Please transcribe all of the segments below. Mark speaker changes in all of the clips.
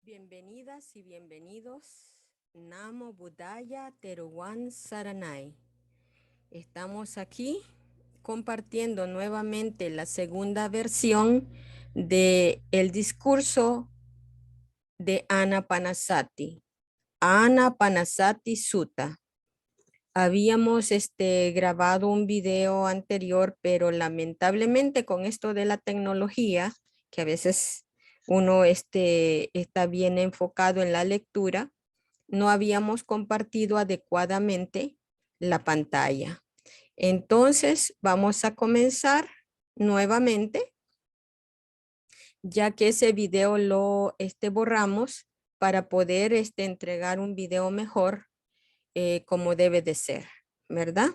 Speaker 1: Bienvenidas y bienvenidos. Namo Buddhaya Teruwan Saranay. Estamos aquí compartiendo nuevamente la segunda versión de el discurso de Anapanasati. Anapanasati Sutta. Habíamos grabado un video anterior, pero lamentablemente con esto de la tecnología, que a veces uno está bien enfocado en la lectura, no habíamos compartido adecuadamente la pantalla. Entonces vamos a comenzar nuevamente, ya que ese video lo borramos para poder entregar un video mejor como debe de ser, ¿verdad?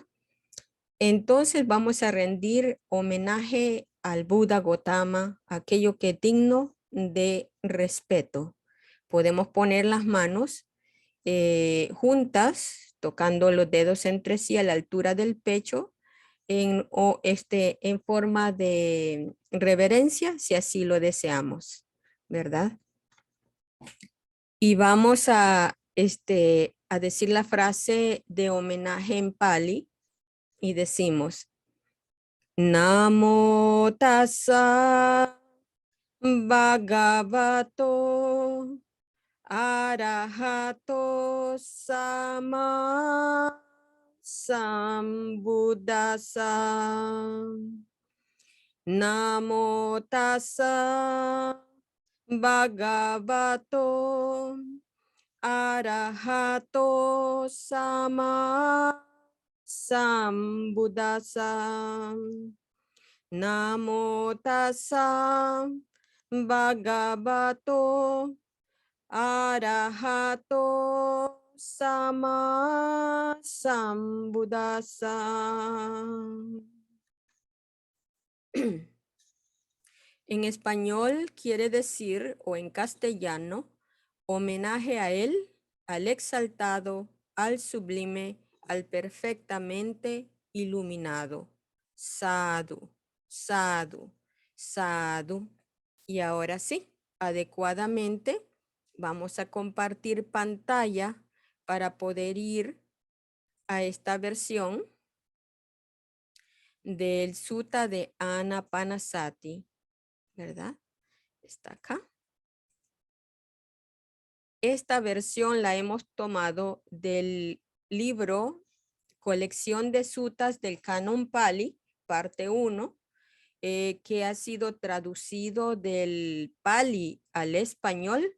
Speaker 1: Entonces vamos a rendir homenaje al Buda Gautama, aquello que es digno de respeto. Podemos poner las manos juntas, tocando los dedos entre sí a la altura del pecho, en forma de reverencia, si así lo deseamos, ¿verdad? Y vamos a decir la frase de homenaje en Pali y decimos, Namo tassa bhagavato arahato sama sambuddhassa. Namo tassa bhagavato arahato sama sambuddhassa. Namo tassa bhagavato arahato sama sambuddhassa. En español quiere decir, o en castellano, homenaje a él, al exaltado, al sublime, al perfectamente iluminado. Sadhu, sadhu, sadhu. Y ahora sí, adecuadamente vamos a compartir pantalla para poder ir a esta versión del Sutta de Anapanasati, ¿verdad? Está acá. Esta versión la hemos tomado del libro Colección de Suttas del Canon Pali, parte 1, que ha sido traducido del Pali al español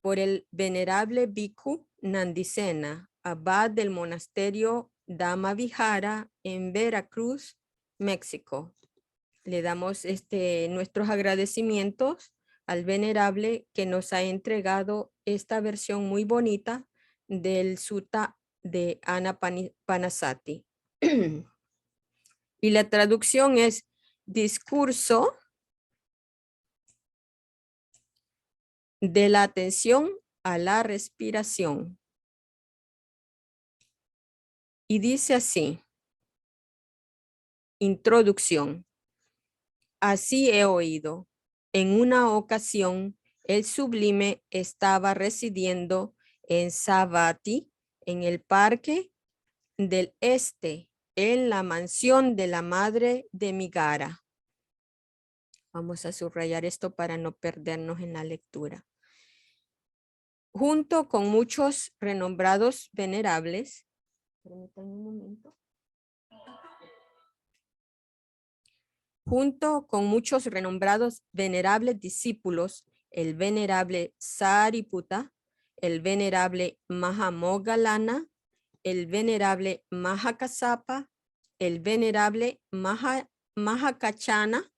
Speaker 1: por el venerable Bhikkhu Nandisena, abad del monasterio Dhamma Vihara en Veracruz, México. Le damos nuestros agradecimientos al venerable que nos ha entregado esta versión muy bonita del Sutta de Anapanasati. Y la traducción es discurso de la atención a la respiración. Y dice así, introducción. Así he oído. En una ocasión, el sublime estaba residiendo en Savatthi, en el parque del este, en la mansión de la madre de Migara. Vamos a subrayar esto para no perdernos en la lectura. Junto con muchos renombrados venerables, permítanme un momento. Junto con muchos renombrados venerables discípulos, el venerable Sariputta, el venerable Mahamoggallana, el venerable Mahakassapa, el venerable Mahakachayana,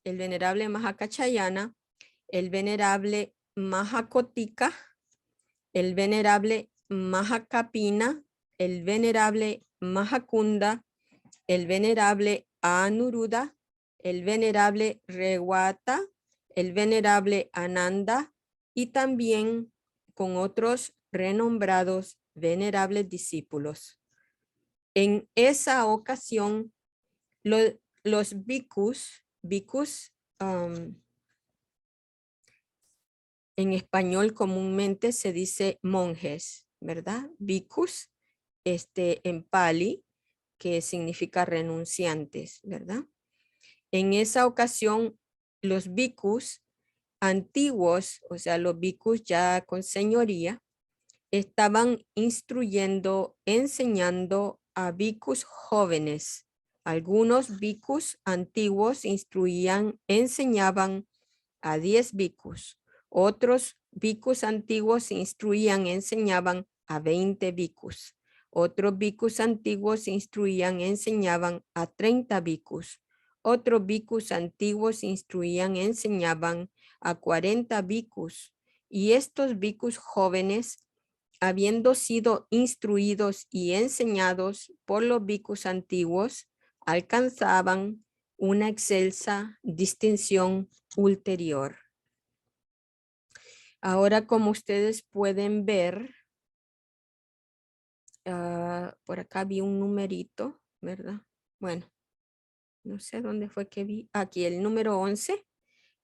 Speaker 1: el venerable Mahakachayana, el venerable Mahakotika, el venerable Mahakapina, el venerable Mahakunda, el venerable Anuruddha, el venerable Rewata, el venerable Ananda y también con otros renombrados venerables discípulos. En esa ocasión, los bhikkhus, en español comúnmente se dice monjes, ¿verdad? Bhikkhus, en Pali, que significa renunciantes, ¿verdad? En esa ocasión, los bhikkhus antiguos, o sea, los bhikkhus ya con señoría, estaban instruyendo, enseñando a bhikkhus jóvenes. Algunos bhikkhus antiguos instruían, enseñaban a 10 bhikkhus. Otros bhikkhus antiguos instruían, enseñaban a 20 bhikkhus. Otros bhikkhus antiguos instruían, enseñaban a 30 bhikkhus. Otros bhikkhus antiguos instruían, enseñaban a 40 bhikkhus. Y estos bhikkhus jóvenes, habiendo sido instruidos y enseñados por los bhikkhus antiguos, alcanzaban una excelsa distinción ulterior. Ahora, como ustedes pueden ver, por acá vi un numerito, ¿verdad? Bueno, no sé dónde fue que vi. Aquí el número 11.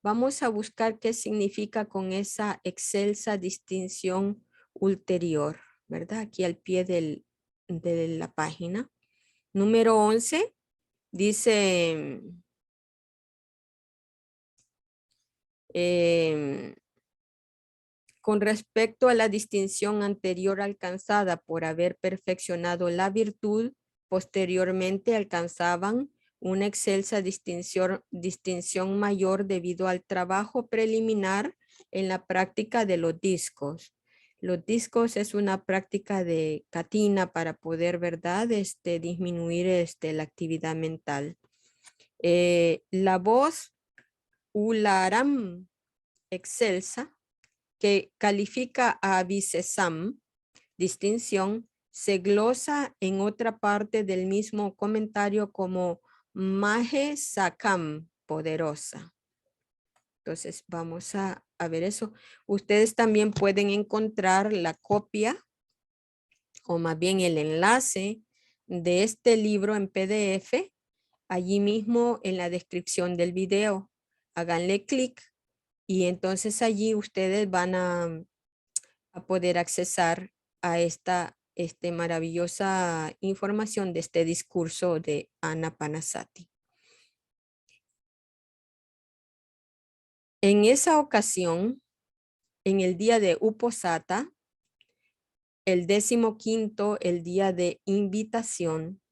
Speaker 1: Vamos a buscar qué significa con esa excelsa distinción ulterior, ¿verdad? Aquí al pie de la página. Número 11 dice, con respecto a la distinción anterior alcanzada por haber perfeccionado la virtud, posteriormente alcanzaban una excelsa distinción mayor debido al trabajo preliminar en la práctica de los discos. Los discos es una práctica de katina para poder, ¿verdad? Disminuir la actividad mental. La voz Ularam excelsa, que califica a Visesam, distinción, se glosa en otra parte del mismo comentario como Mahe Sakam, poderosa. Entonces vamos a ver eso. Ustedes también pueden encontrar la copia o más bien el enlace de este libro en PDF allí mismo en la descripción del video. Háganle clic y entonces allí ustedes van a poder accesar a esta maravillosa información de este discurso de Anapanasati. En esa ocasión, en el día de Uposata, el 15º, el día de invitación,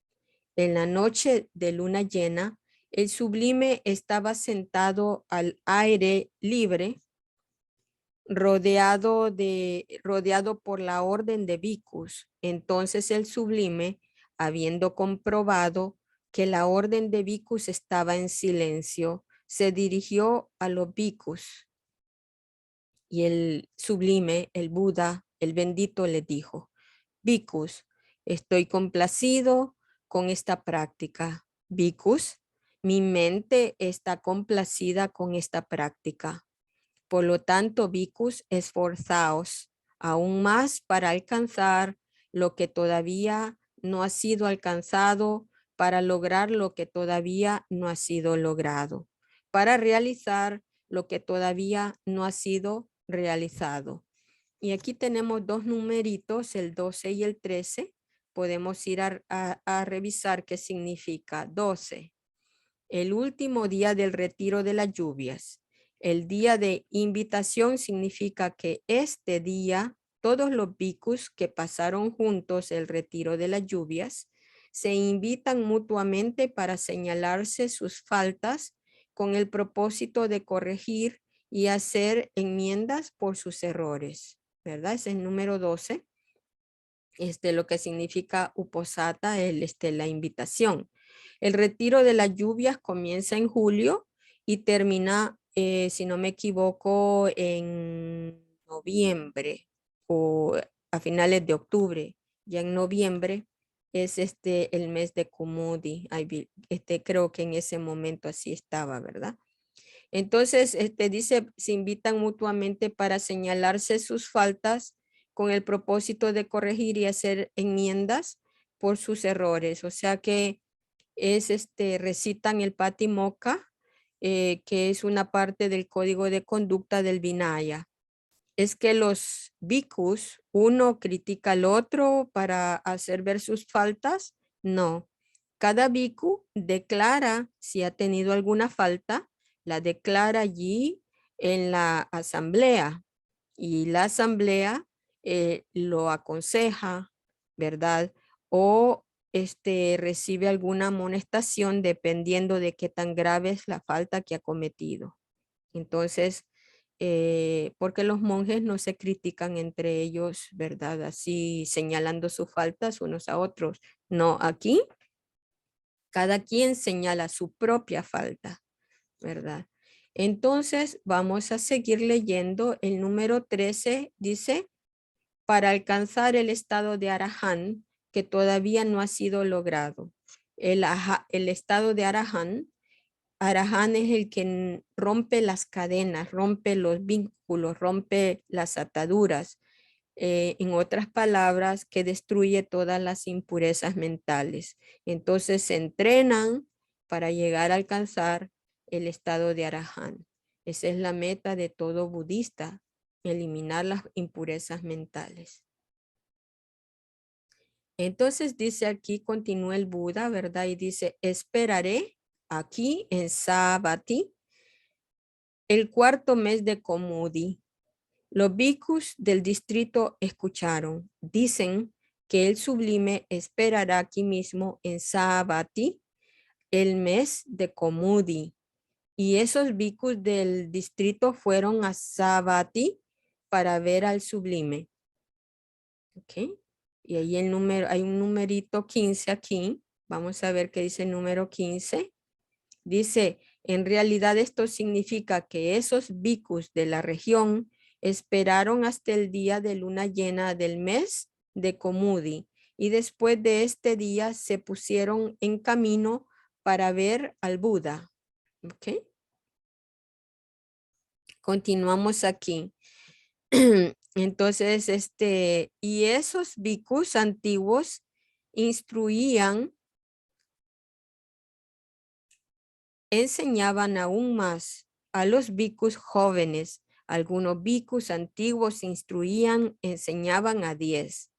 Speaker 1: en la noche de luna llena, el sublime estaba sentado al aire libre, rodeado por la orden de bhikkhus. Entonces el sublime, habiendo comprobado que la orden de bhikkhus estaba en silencio, se dirigió a los bhikkhus. Y el sublime, el Buda, el bendito, le dijo: bhikkhus, estoy complacido con esta práctica. Bhikkhus, mi mente está complacida con esta práctica. Por lo tanto, bhikkhus, esforzaos aún más para alcanzar lo que todavía no ha sido alcanzado, para lograr lo que todavía no ha sido logrado, para realizar lo que todavía no ha sido realizado. Y aquí tenemos dos numeritos, el 12 y el 13. podemos ir a revisar qué significa 12. El último día del retiro de las lluvias. El día de invitación significa que este día todos los bhikkhus que pasaron juntos el retiro de las lluvias se invitan mutuamente para señalarse sus faltas con el propósito de corregir y hacer enmiendas por sus errores, ¿verdad? Ese es el número 12. Lo que significa uposata, la invitación. El retiro de las lluvias comienza en julio y termina, si no me equivoco, en noviembre o a finales de octubre. Ya en noviembre es el mes de Kumudi. Creo que en ese momento así estaba, ¿verdad? Entonces, dice, se invitan mutuamente para señalarse sus faltas con el propósito de corregir y hacer enmiendas por sus errores. O sea que recitan el Patimokkha, que es una parte del código de conducta del Vinaya. Es que los bhikkhus, uno critica al otro para hacer ver sus faltas. No. Cada bhikkhu declara si ha tenido alguna falta, la declara allí en la asamblea y la asamblea lo aconseja, ¿verdad? O recibe alguna amonestación dependiendo de qué tan grave es la falta que ha cometido. Entonces, porque los monjes no se critican entre ellos, ¿verdad? Así señalando sus faltas unos a otros. No, aquí cada quien señala su propia falta, ¿verdad? Entonces, vamos a seguir leyendo. El número 13 dice, para alcanzar el estado de Arahant, que todavía no ha sido logrado. El estado de Arahant es el que rompe las cadenas, rompe los vínculos, rompe las ataduras. En otras palabras, que destruye todas las impurezas mentales. Entonces se entrenan para llegar a alcanzar el estado de Arahant. Esa es la meta de todo budista, eliminar las impurezas mentales. Entonces dice aquí, continúa el Buda, ¿verdad? Y dice, esperaré aquí en Savatthi el cuarto mes de Kumudi. Los bhikkhus del distrito escucharon. Dicen que el sublime esperará aquí mismo en Savatthi el mes de Kumudi. Y esos bhikkhus del distrito fueron a Savatthi para ver al sublime. ¿Ok? Y ahí hay un numerito 15 aquí. Vamos a ver qué dice el número 15. Dice, en realidad esto significa que esos bhikkhus de la región esperaron hasta el día de luna llena del mes de Kumudi y después de este día se pusieron en camino para ver al Buda. ¿Ok? Continuamos aquí. Entonces, y esos bhikkhus antiguos instruían, enseñaban aún más a los bhikkhus jóvenes. Algunos bhikkhus antiguos instruían, enseñaban a 10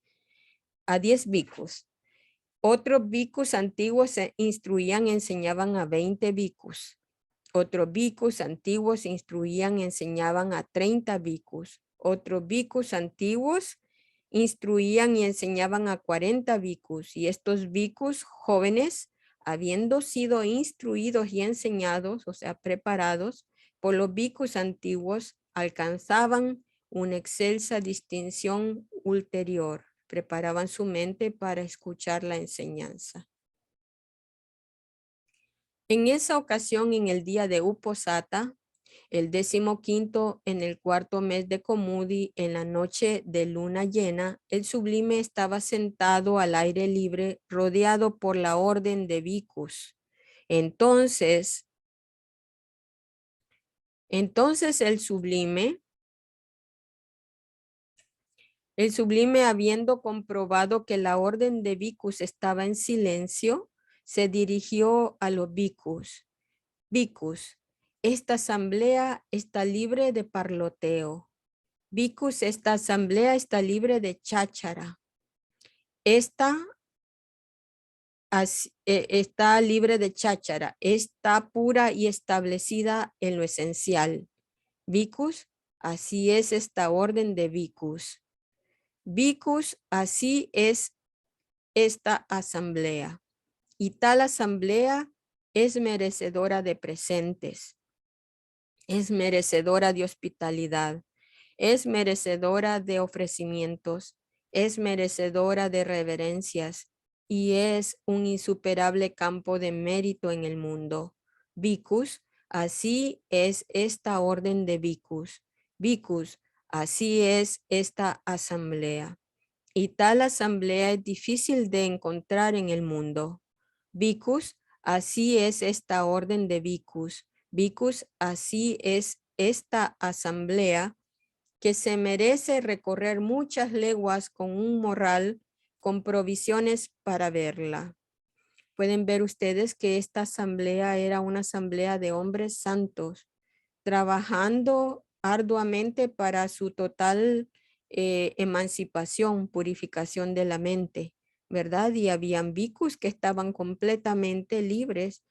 Speaker 1: bhikkhus. Otros bhikkhus antiguos instruían, enseñaban a 20 bhikkhus. Otros bhikkhus antiguos instruían, enseñaban a 30 bhikkhus. Otros bhikkhus antiguos instruían y enseñaban a 40 bhikkhus. Y estos bhikkhus jóvenes, habiendo sido instruidos y enseñados, o sea, preparados por los bhikkhus antiguos, alcanzaban una excelsa distinción ulterior. Preparaban su mente para escuchar la enseñanza. En esa ocasión, en el día de Uposata, el 15º en el cuarto mes de Kumudi, en la noche de luna llena, el sublime estaba sentado al aire libre, rodeado por la orden de bhikkhus. Entonces el sublime, habiendo comprobado que la orden de bhikkhus estaba en silencio, se dirigió a los bhikkhus. Bhikkhus, esta asamblea está libre de parloteo. Bhikkhus, esta asamblea está libre de cháchara. Esta está libre de cháchara, está pura y establecida en lo esencial. Vicus, así es esta orden de Vicus. Vicus, así es esta asamblea. Y tal asamblea es merecedora de presentes, es merecedora de hospitalidad, es merecedora de ofrecimientos, es merecedora de reverencias y es un insuperable campo de mérito en el mundo. Vicus, así es esta orden de Vicus. Vicus, así es esta asamblea. Y tal asamblea es difícil de encontrar en el mundo. Vicus, así es esta orden de Vicus. Vicus, así es esta asamblea que se merece recorrer muchas leguas con un morral, con provisiones para verla. Pueden ver ustedes que esta asamblea era una asamblea de hombres santos, trabajando arduamente para su total emancipación, purificación de la mente, ¿verdad? Y habían bhikkhus que estaban completamente libres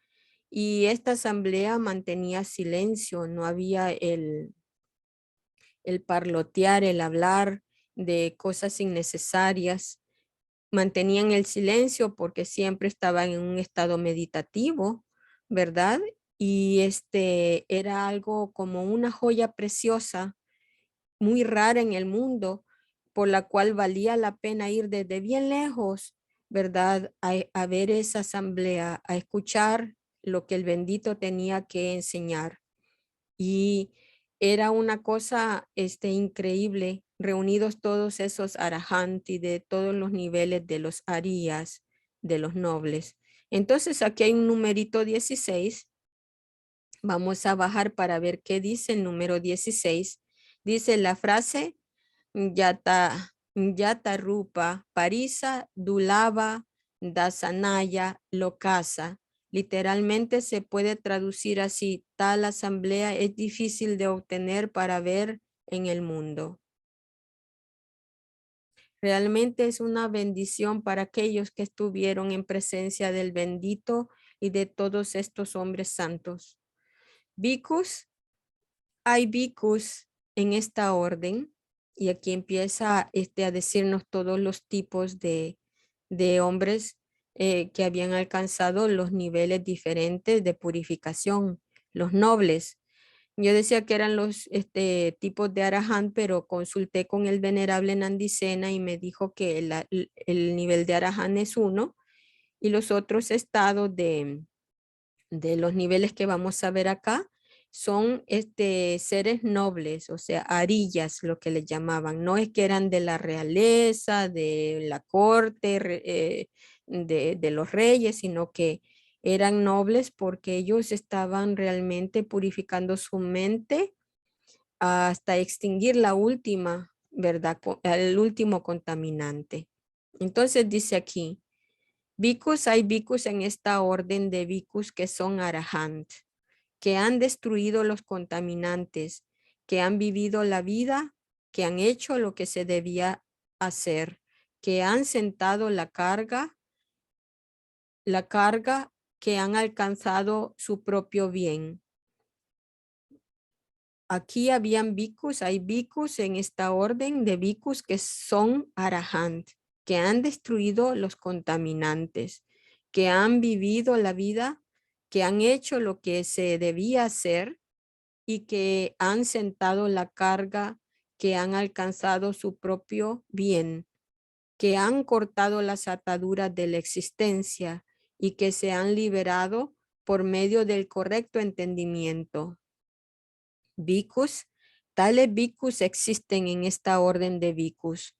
Speaker 1: y esta asamblea mantenía silencio, no había el parlotear, el hablar de cosas innecesarias. Mantenían el silencio porque siempre estaban en un estado meditativo, ¿verdad? Y era algo como una joya preciosa, muy rara en el mundo, por la cual valía la pena ir desde bien lejos, ¿verdad? A ver esa asamblea, a escuchar lo que el bendito tenía que enseñar. Y era una cosa increíble, reunidos todos esos arahanti de todos los niveles de los arías, de los nobles. Entonces aquí hay un numerito 16. Vamos a bajar para ver qué dice el número 16. Dice la frase Yata Rupa Parisa Dulava Dasanaya Lokasa. Literalmente se puede traducir así: tal asamblea es difícil de obtener para ver en el mundo. Realmente es una bendición para aquellos que estuvieron en presencia del bendito y de todos estos hombres santos. Bhikkhus, hay bhikkhus en esta orden, y aquí empieza a decirnos todos los tipos de hombres que habían alcanzado los niveles diferentes de purificación, los nobles. Yo decía que eran los tipos de Arahant, pero consulté con el venerable Nandisena y me dijo que el nivel de Arahant es 1 y los otros estados de los niveles que vamos a ver acá son seres nobles, o sea, arillas, lo que les llamaban. No es que eran de la realeza, de la corte, de los reyes, sino que eran nobles porque ellos estaban realmente purificando su mente hasta extinguir la última, ¿verdad? El último contaminante. Entonces dice aquí, bhikkhus, hay bhikkhus en esta orden de bhikkhus que son arahant, que han destruido los contaminantes, que han vivido la vida, que han hecho lo que se debía hacer, que han sentado la carga, que han alcanzado su propio bien. Aquí habían bhikkhus, hay bhikkhus en esta orden de bhikkhus que son arahant, que han destruido los contaminantes, que han vivido la vida, que han hecho lo que se debía hacer y que han sentado la carga, que han alcanzado su propio bien, que han cortado las ataduras de la existencia y que se han liberado por medio del correcto entendimiento. Bhikkhus, tales bhikkhus existen en esta orden de bhikkhus.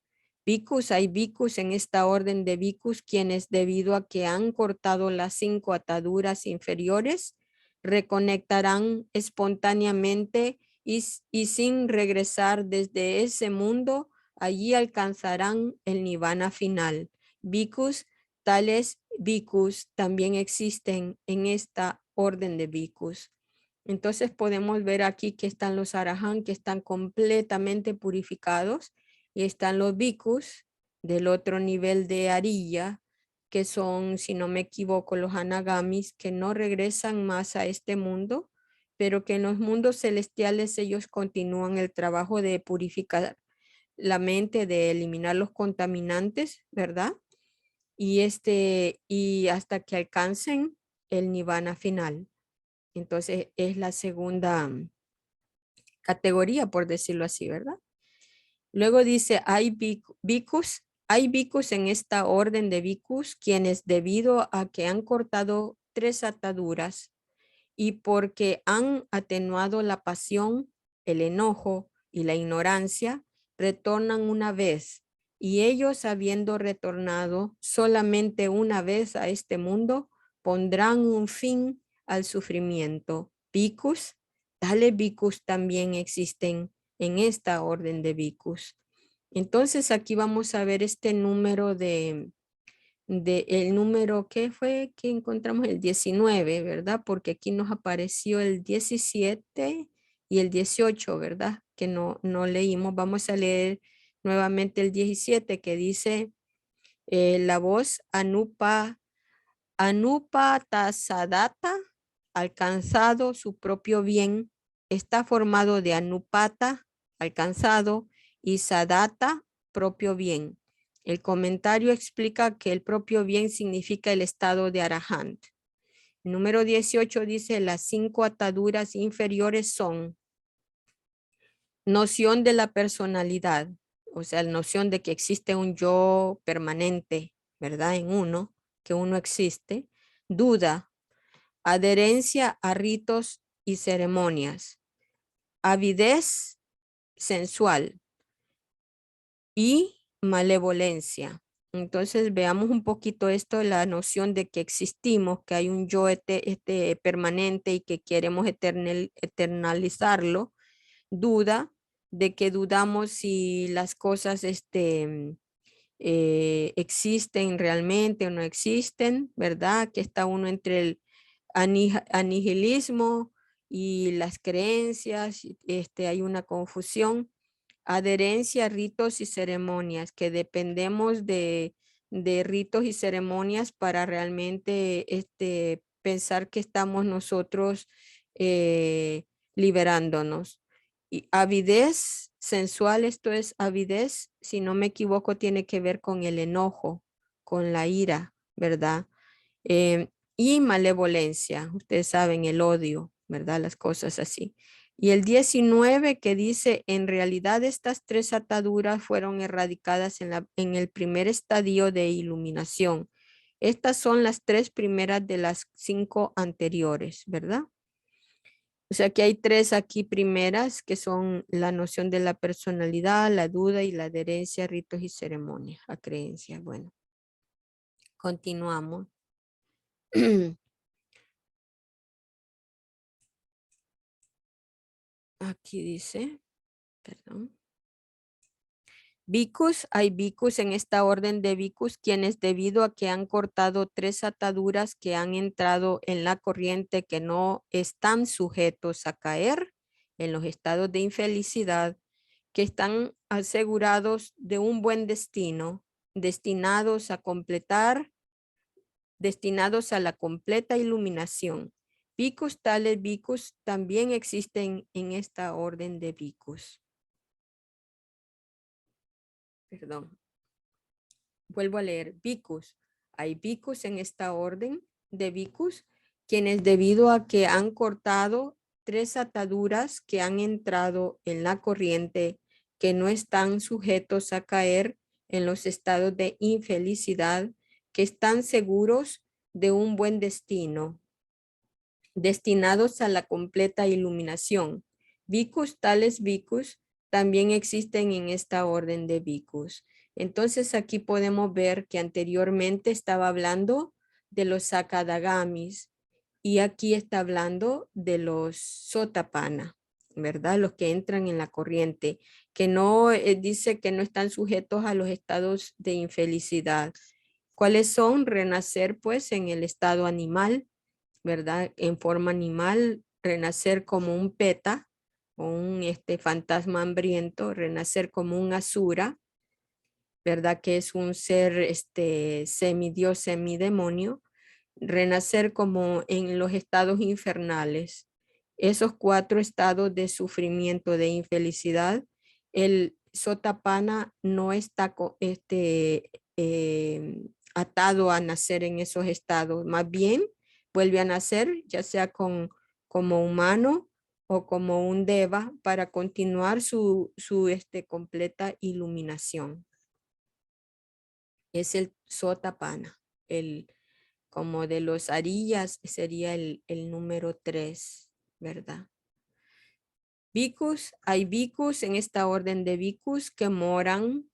Speaker 1: Bhikkhus, hay bhikkhus en esta orden de bhikkhus quienes, debido a que han cortado las 5 ataduras inferiores, reconectarán espontáneamente y sin regresar desde ese mundo, allí alcanzarán el nirvana final. Bhikkhus, tales bhikkhus también existen en esta orden de bhikkhus. Entonces podemos ver aquí que están los arahant que están completamente purificados y están los bhikkhus del otro nivel de arilla que son, si no me equivoco, los anagamis, que no regresan más a este mundo, pero que en los mundos celestiales ellos continúan el trabajo de purificar la mente, de eliminar los contaminantes, ¿verdad? Y hasta que alcancen el nirvana final. Entonces es la segunda categoría, por decirlo así, ¿verdad? Luego dice, hay bhikkhus en esta orden de bhikkhus, quienes debido a que han cortado 3 ataduras y porque han atenuado la pasión, el enojo y la ignorancia, retornan una vez, y ellos habiendo retornado solamente una vez a este mundo, pondrán un fin al sufrimiento. Bhikkhus, tales bhikkhus también existen en esta orden de bhikkhus. Entonces aquí vamos a ver este número el número que fue que encontramos el 19, ¿verdad? Porque aquí nos apareció el 17 y el 18, ¿verdad? Que no leímos. Vamos a leer nuevamente el 17 que dice la voz Anupa Tasadata, alcanzado su propio bien, está formado de Anupata, alcanzado, y Sadata, propio bien. El comentario explica que el propio bien significa el estado de Arahant. Número 18 dice, las 5 ataduras inferiores son noción de la personalidad, o sea, la noción de que existe un yo permanente, ¿verdad? En uno, que uno existe. Duda, adherencia a ritos y ceremonias, avidez sensual y malevolencia. Entonces veamos un poquito esto, la noción de que existimos, que hay un yo permanente y que queremos eternalizarlo. Duda, de que dudamos si las cosas existen realmente o no existen, ¿verdad? Que está uno entre el anihilismo y las creencias, hay una confusión. Adherencia a ritos y ceremonias, que dependemos de ritos y ceremonias para realmente pensar que estamos nosotros liberándonos. Y avidez sensual, esto es avidez, si no me equivoco, tiene que ver con el enojo, con la ira, ¿verdad? Y malevolencia, ustedes saben, el odio, ¿verdad? Las cosas así. Y el 19 que dice, en realidad estas 3 ataduras fueron erradicadas en el primer estadio de iluminación. Estas son las 3 primeras de las 5 anteriores, ¿verdad? O sea que hay 3 aquí primeras que son la noción de la personalidad, la duda y la adherencia a ritos y ceremonias, a creencias. Bueno, continuamos. Aquí dice, perdón. Bhikkhus, hay bhikkhus en esta orden de bhikkhus quienes debido a que han cortado 3 ataduras que han entrado en la corriente que no están sujetos a caer en los estados de infelicidad, que están asegurados de un buen destino, destinados a la completa iluminación. Bhikkhus, tales bhikkhus también existen en esta orden de bhikkhus. Perdón. Vuelvo a leer, bhikkhus. Hay bhikkhus en esta orden de bhikkhus, quienes debido a que han cortado 3 ataduras que han entrado en la corriente, que no están sujetos a caer en los estados de infelicidad, que están seguros de un buen destino, destinados a la completa iluminación. Bhikkhus, tales bhikkhus, también existen en esta orden de bhikkhus. Entonces aquí podemos ver que anteriormente estaba hablando de los sakadagamis y aquí está hablando de los sotapana, ¿verdad? Los que entran en la corriente, que no dice que no están sujetos a los estados de infelicidad. ¿Cuáles son? Renacer pues en el estado animal, ¿verdad? En forma animal, renacer como un peta o un fantasma hambriento, renacer como un asura, ¿verdad? Que es un ser semidios, semidemonio, renacer como en los estados infernales. Esos 4 estados de sufrimiento, de infelicidad, el Sotapana no está atado a nacer en esos estados, más bien vuelve a nacer ya sea como humano o como un deva para continuar su completa iluminación. Es el Sotapana, como de los arillas sería el número 3, ¿verdad? Bhikkhus, hay bhikkhus en esta orden de bhikkhus que moran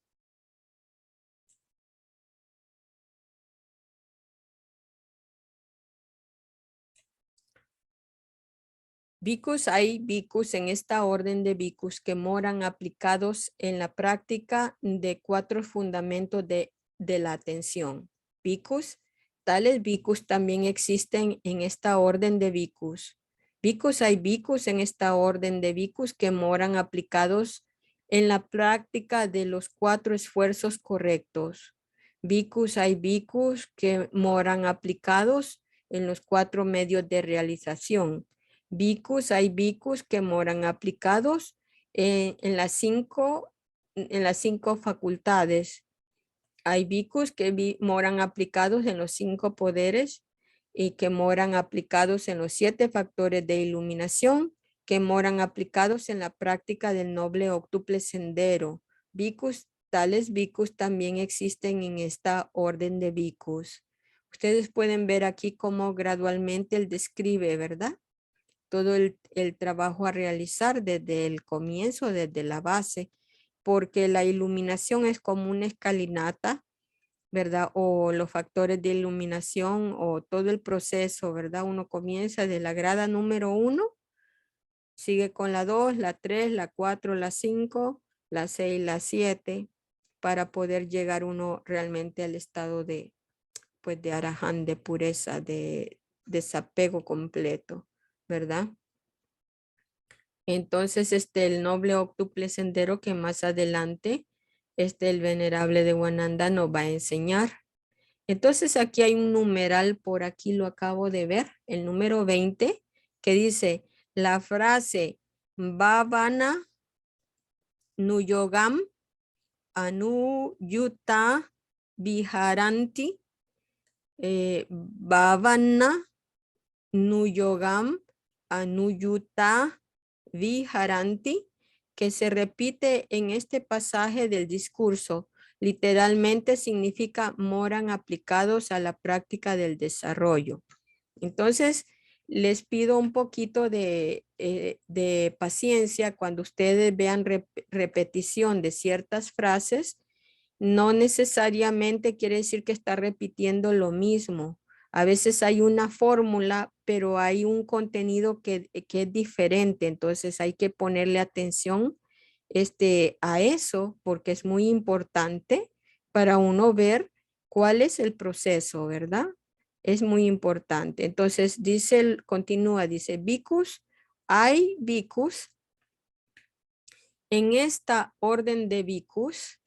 Speaker 1: hay bhikkhus en esta orden de bhikkhus que moran aplicados en la práctica de 4 fundamentos de la atención. Bhikkhus, tales bhikkhus también existen en esta orden de bhikkhus. Hay bhikkhus en esta orden de bhikkhus que moran aplicados en la práctica de los 4 esfuerzos correctos. Hay bhikkhus que moran aplicados en los 4 medios de realización. Hay bhikkhus que moran aplicados en las cinco facultades. Hay bhikkhus que moran aplicados en los 5 poderes y que moran aplicados en los 7 factores de iluminación, que moran aplicados en la práctica del noble octuple sendero. Tales bhikkhus también existen en esta orden de bhikkhus. Ustedes pueden ver aquí cómo gradualmente él describe, ¿verdad? Todo el trabajo a realizar desde el comienzo, desde la base, porque la iluminación es como una escalinata, ¿verdad? O los factores de iluminación o todo el proceso, ¿verdad? Uno comienza de la grada número 1, sigue con la 2, la 3, la 4, la 5, la 6, la 7, para poder llegar uno realmente al estado de, pues, de arahant, de pureza, de desapego completo, ¿verdad? Entonces, el noble octuple sendero que más adelante, el venerable de Wananda nos va a enseñar. Entonces, aquí hay un numeral, por aquí lo acabo de ver, el número 20, que dice, la frase Bhavana Nuyogam Anuyuta Viharanti, Bhavana Nuyogam Anuyuta Viharanti, que se repite en este pasaje del discurso, literalmente significa moran aplicados a la práctica del desarrollo. Entonces, les pido un poquito de paciencia cuando ustedes vean repetición de ciertas frases. No necesariamente quiere decir que está repitiendo lo mismo. A veces hay una fórmula, pero hay un contenido que es diferente. Entonces hay que ponerle atención a eso porque es muy importante para uno ver cuál es el proceso, ¿verdad? Es muy importante. Entonces continúa, dice, bhikkhus, hay bhikkhus en esta orden de bhikkhus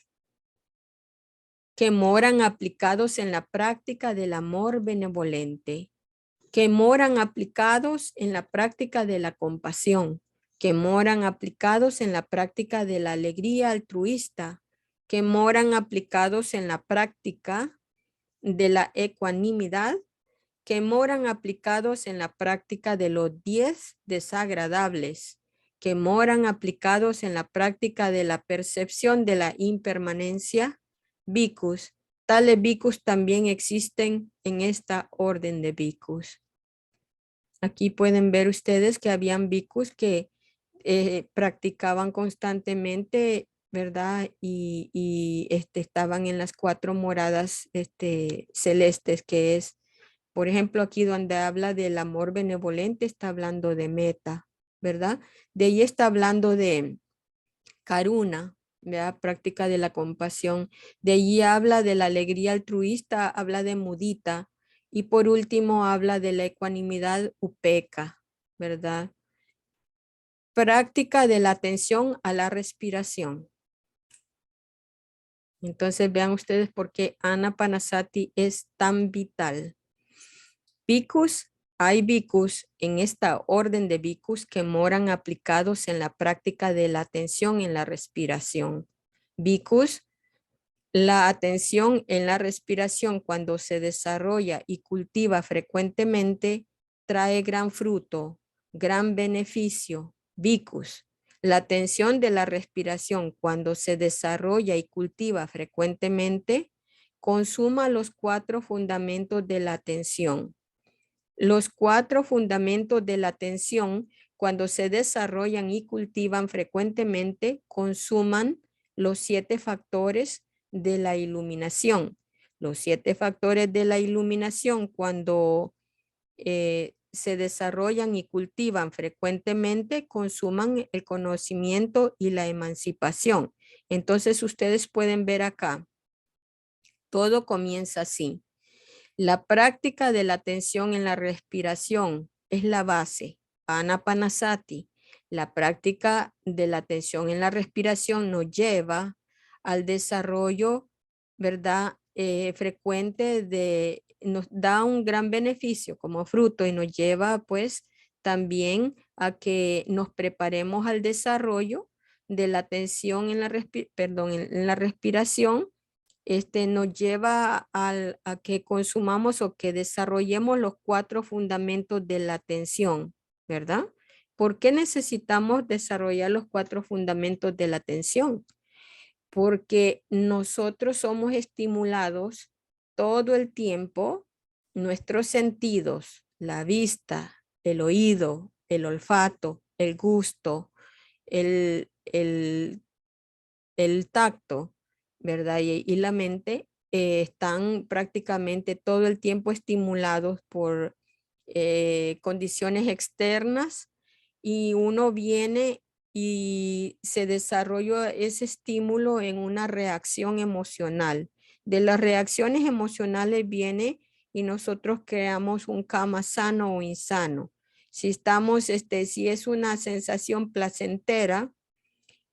Speaker 1: que moran aplicados en la práctica del amor benevolente, que moran aplicados en la práctica de la compasión, que moran aplicados en la práctica de la alegría altruista, que moran aplicados en la práctica de la ecuanimidad, que moran aplicados en la práctica de los 10 desagradables, que moran aplicados en la práctica de la percepción de la impermanencia, bhikkhus. Tales bhikkhus también existen en esta orden de bhikkhus. Aquí pueden ver ustedes que habían bhikkhus que practicaban constantemente, ¿verdad? Y estaban en las 4 moradas celestes, que es, por ejemplo, aquí donde habla del amor benevolente, está hablando de meta, ¿verdad? De ahí está hablando de karuna, ¿verdad? Práctica de la compasión. De allí habla de la alegría altruista, habla de mudita. Y por último habla de la ecuanimidad upeca, ¿verdad? Práctica de la atención a la respiración. Entonces vean ustedes por qué Anapanasati es tan vital. Bhikkhus, hay bhikkhus en esta orden de bhikkhus que moran aplicados en la práctica de la atención en la respiración. Bhikkhus, la atención en la respiración cuando se desarrolla y cultiva frecuentemente trae gran fruto, gran beneficio. Bhikkhus, la atención de la respiración cuando se desarrolla y cultiva frecuentemente consuma los 4 fundamentos de la atención. Los 4 fundamentos de la atención, cuando se desarrollan y cultivan frecuentemente, consuman los 7 factores de la iluminación. Los 7 factores de la iluminación, cuando se desarrollan y cultivan frecuentemente, consuman el conocimiento y la emancipación. Entonces, ustedes pueden ver acá, todo comienza así. La práctica de la atención en la respiración es la base. Anapanasati. La práctica de la atención en la respiración nos lleva al desarrollo, ¿verdad? Frecuente nos da un gran beneficio como fruto y nos lleva pues también a que nos preparemos al desarrollo de la atención en la respiración. Nos lleva a que consumamos o que desarrollemos los 4 fundamentos de la atención, ¿verdad? ¿Por qué necesitamos desarrollar los 4 fundamentos de la atención? Porque nosotros somos estimulados todo el tiempo, nuestros sentidos, la vista, el oído, el olfato, el gusto, el tacto, ¿verdad? Y la mente están prácticamente todo el tiempo estimulados por condiciones externas y uno viene y se desarrolla ese estímulo en una reacción emocional. De las reacciones emocionales viene y nosotros creamos un karma sano o insano. Si si es una sensación placentera,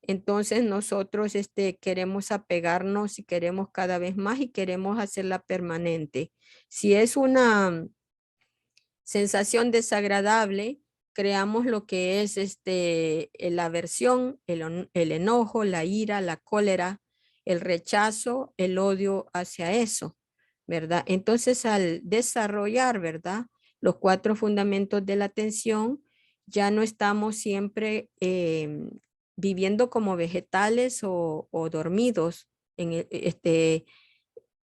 Speaker 1: entonces nosotros queremos apegarnos y queremos cada vez más y queremos hacerla permanente. Si es una sensación desagradable, creamos lo que es la aversión, el enojo, la ira, la cólera, el rechazo, el odio hacia eso, ¿verdad? Entonces al desarrollar, ¿verdad? Los 4 fundamentos de la atención, ya no estamos siempre viviendo como vegetales o dormidos,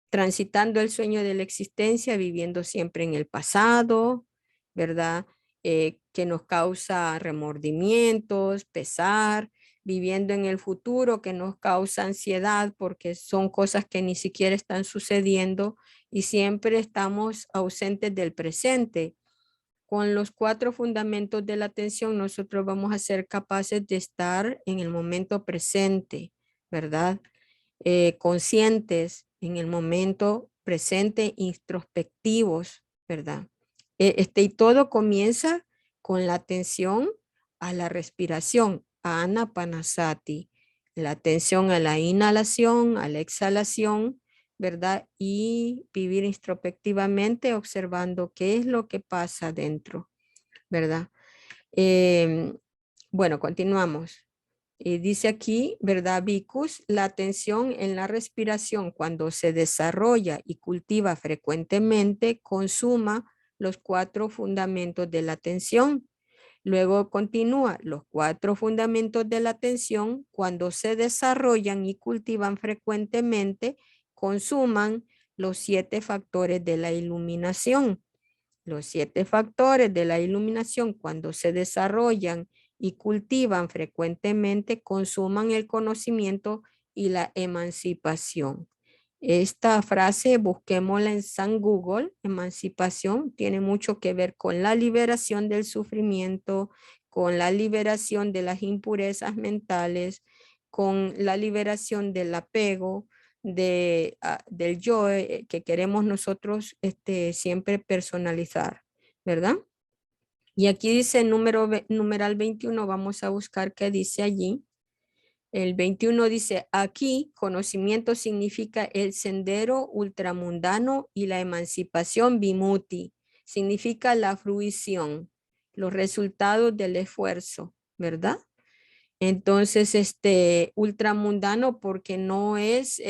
Speaker 1: transitando el sueño de la existencia, viviendo siempre en el pasado, ¿verdad? Que nos causa remordimientos, pesar, viviendo en el futuro que nos causa ansiedad porque son cosas que ni siquiera están sucediendo y siempre estamos ausentes del presente. Con los 4 fundamentos de la atención, nosotros vamos a ser capaces de estar en el momento presente, ¿verdad? Conscientes en el momento presente, introspectivos, ¿verdad? Y todo comienza con la atención a la respiración, a Anapanasati, la atención a la inhalación, a la exhalación, ¿verdad? Y vivir introspectivamente observando qué es lo que pasa dentro, ¿verdad? Bueno, continuamos. Dice aquí, ¿verdad, Bhikkhus? La atención en la respiración cuando se desarrolla y cultiva frecuentemente consuma los 4 fundamentos de la atención. Luego continúa, los 4 fundamentos de la atención cuando se desarrollan y cultivan frecuentemente consuman los 7 factores de la iluminación. Los 7 factores de la iluminación cuando se desarrollan y cultivan frecuentemente consuman el conocimiento y la emancipación. Esta frase busquémosla en San Google, emancipación, tiene mucho que ver con la liberación del sufrimiento, con la liberación de las impurezas mentales, con la liberación del apego, del yo que queremos nosotros siempre personalizar, ¿verdad? Y aquí dice numeral 21, vamos a buscar qué dice allí. El 21 dice, aquí conocimiento significa el sendero ultramundano y la emancipación vimutti. Significa la fruición, los resultados del esfuerzo, ¿verdad? Entonces, ultramundano porque no es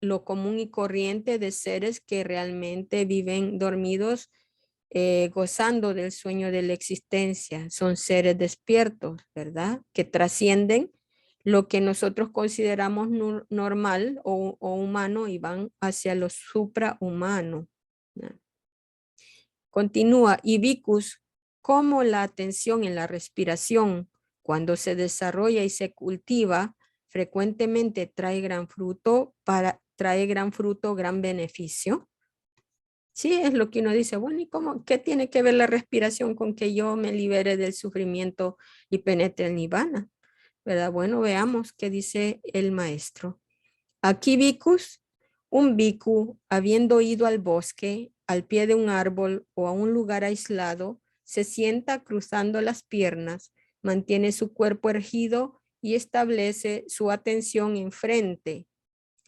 Speaker 1: lo común y corriente de seres que realmente viven dormidos, gozando del sueño de la existencia. Son seres despiertos, ¿verdad? Que trascienden lo que nosotros consideramos normal o humano y van hacia lo suprahumano. ¿No? Continúa, y vicus, como la atención en la respiración, cuando se desarrolla y se cultiva, frecuentemente trae gran fruto, gran beneficio. Sí, es lo que uno dice, bueno, ¿y cómo, qué tiene que ver la respiración con que yo me libere del sufrimiento y penetre en nirvana? ¿Verdad? Bueno, veamos qué dice el maestro. Aquí vicus, un biku, habiendo ido al bosque, al pie de un árbol o a un lugar aislado, se sienta cruzando las piernas, mantiene su cuerpo erguido y establece su atención enfrente.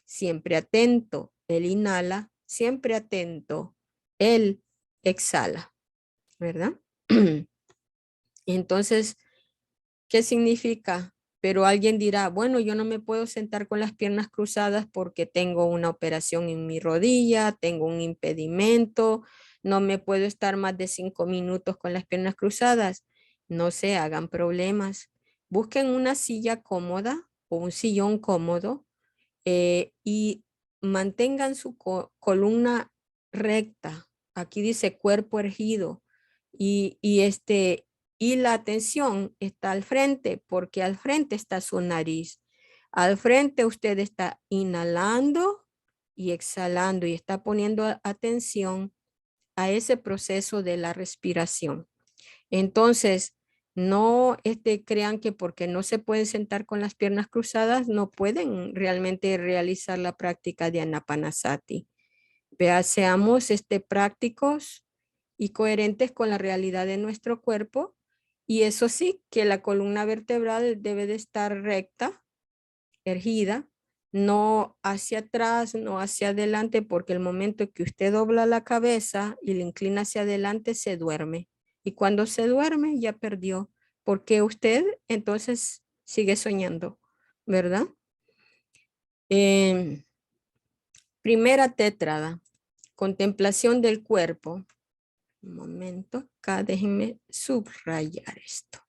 Speaker 1: Siempre atento, él inhala, siempre atento, él exhala, ¿verdad? Entonces, ¿qué significa? Pero alguien dirá, bueno, yo no me puedo sentar con las piernas cruzadas porque tengo una operación en mi rodilla, tengo un impedimento, no me puedo estar más de 5 minutos con las piernas cruzadas. No se hagan problemas. Busquen una silla cómoda o un sillón cómodo, y mantengan su columna recta. Aquí dice cuerpo erguido y la atención está al frente porque al frente está su nariz. Al frente usted está inhalando y exhalando y está poniendo atención a ese proceso de la respiración. Entonces, no crean que porque no se pueden sentar con las piernas cruzadas, no pueden realmente realizar la práctica de Anapanasati. Seamos prácticos y coherentes con la realidad de nuestro cuerpo. Y eso sí, que la columna vertebral debe de estar recta, erguida, no hacia atrás, no hacia adelante, porque el momento que usted dobla la cabeza y la inclina hacia adelante, se duerme. Y cuando se duerme, ya perdió, porque usted entonces sigue soñando, ¿verdad? Primera tétrada, contemplación del cuerpo. Un momento, acá déjenme subrayar esto.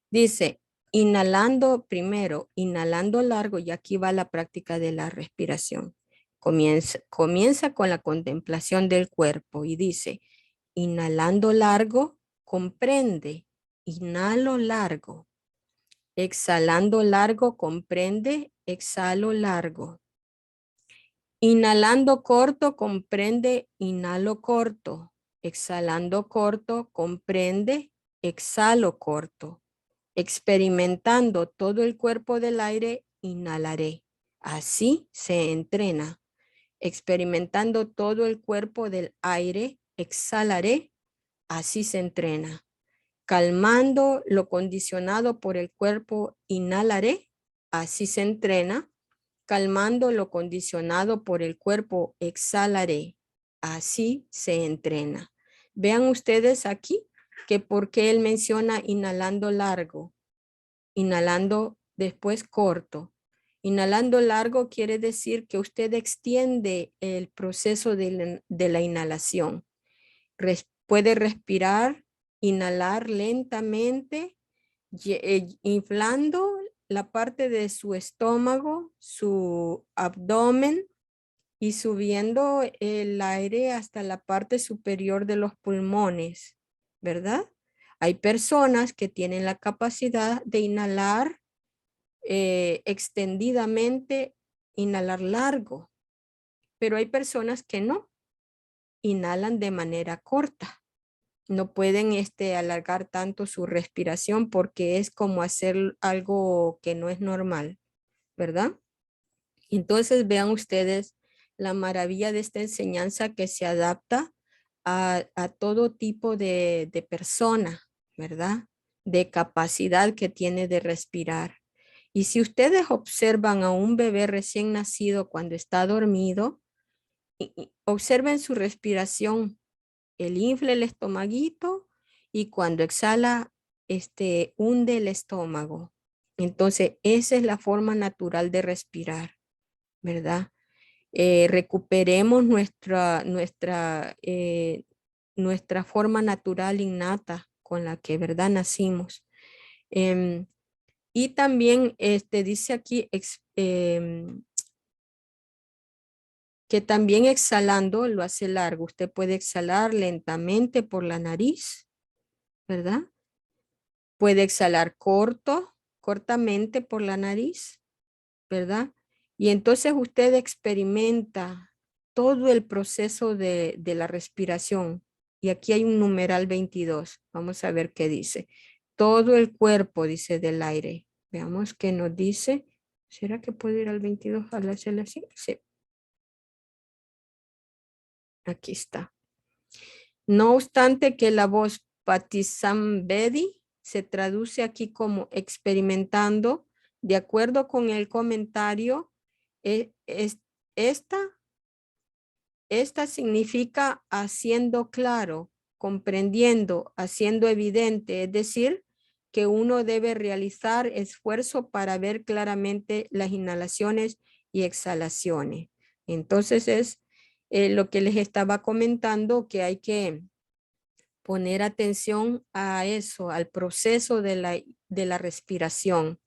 Speaker 1: Dice, inhalando primero, inhalando largo, y aquí va la práctica de la respiración. Comienza con la contemplación del cuerpo y dice, inhalando largo, comprende, inhalo largo. Exhalando largo, comprende, exhalo largo. Inhalando corto, comprende, inhalo corto. Exhalando corto, comprende, exhalo corto. Experimentando todo el cuerpo del aire, inhalaré. Así se entrena. Experimentando todo el cuerpo del aire, exhalaré. Así se entrena. Calmando lo condicionado por el cuerpo, inhalaré. Así se entrena. Calmando lo condicionado por el cuerpo, exhalaré. Así se entrena. Vean ustedes aquí que por qué él menciona inhalando largo, inhalando después corto. Inhalando largo quiere decir que usted extiende el proceso de la inhalación. Puede respirar, inhalar lentamente, inflando la parte de su estómago, su abdomen y subiendo el aire hasta la parte superior de los pulmones, ¿verdad? Hay personas que tienen la capacidad de inhalar extendidamente, inhalar largo, pero hay personas que no, inhalan de manera corta. No pueden alargar tanto su respiración porque es como hacer algo que no es normal, ¿verdad? Entonces vean ustedes la maravilla de esta enseñanza que se adapta a todo tipo de persona, ¿verdad? de capacidad que tiene de respirar. Y si ustedes observan a un bebé recién nacido cuando está dormido, observen su respiración. Él infla el estomaguito y cuando exhala, hunde el estómago. Entonces, esa es la forma natural de respirar, ¿verdad? Recuperemos nuestra forma natural innata con la que, ¿verdad? Nacimos. Em, y también dice aquí que también exhalando lo hace largo. Usted puede exhalar lentamente por la nariz, ¿verdad? Puede exhalar cortamente por la nariz, ¿verdad? Y entonces usted experimenta todo el proceso de la respiración. Y aquí hay un numeral 22. Vamos a ver qué dice. Todo el cuerpo, dice, del aire. Veamos qué nos dice. ¿Será que puedo ir al 22 al hacerle así? Sí. Aquí está. No obstante que la voz Patisambedi se traduce aquí como experimentando, de acuerdo con el comentario, esta, esta significa haciendo claro, comprendiendo, haciendo evidente, es decir, que uno debe realizar esfuerzo para ver claramente las inhalaciones y exhalaciones. Entonces es lo que les estaba comentando, que hay que poner atención a eso, al proceso de la respiración,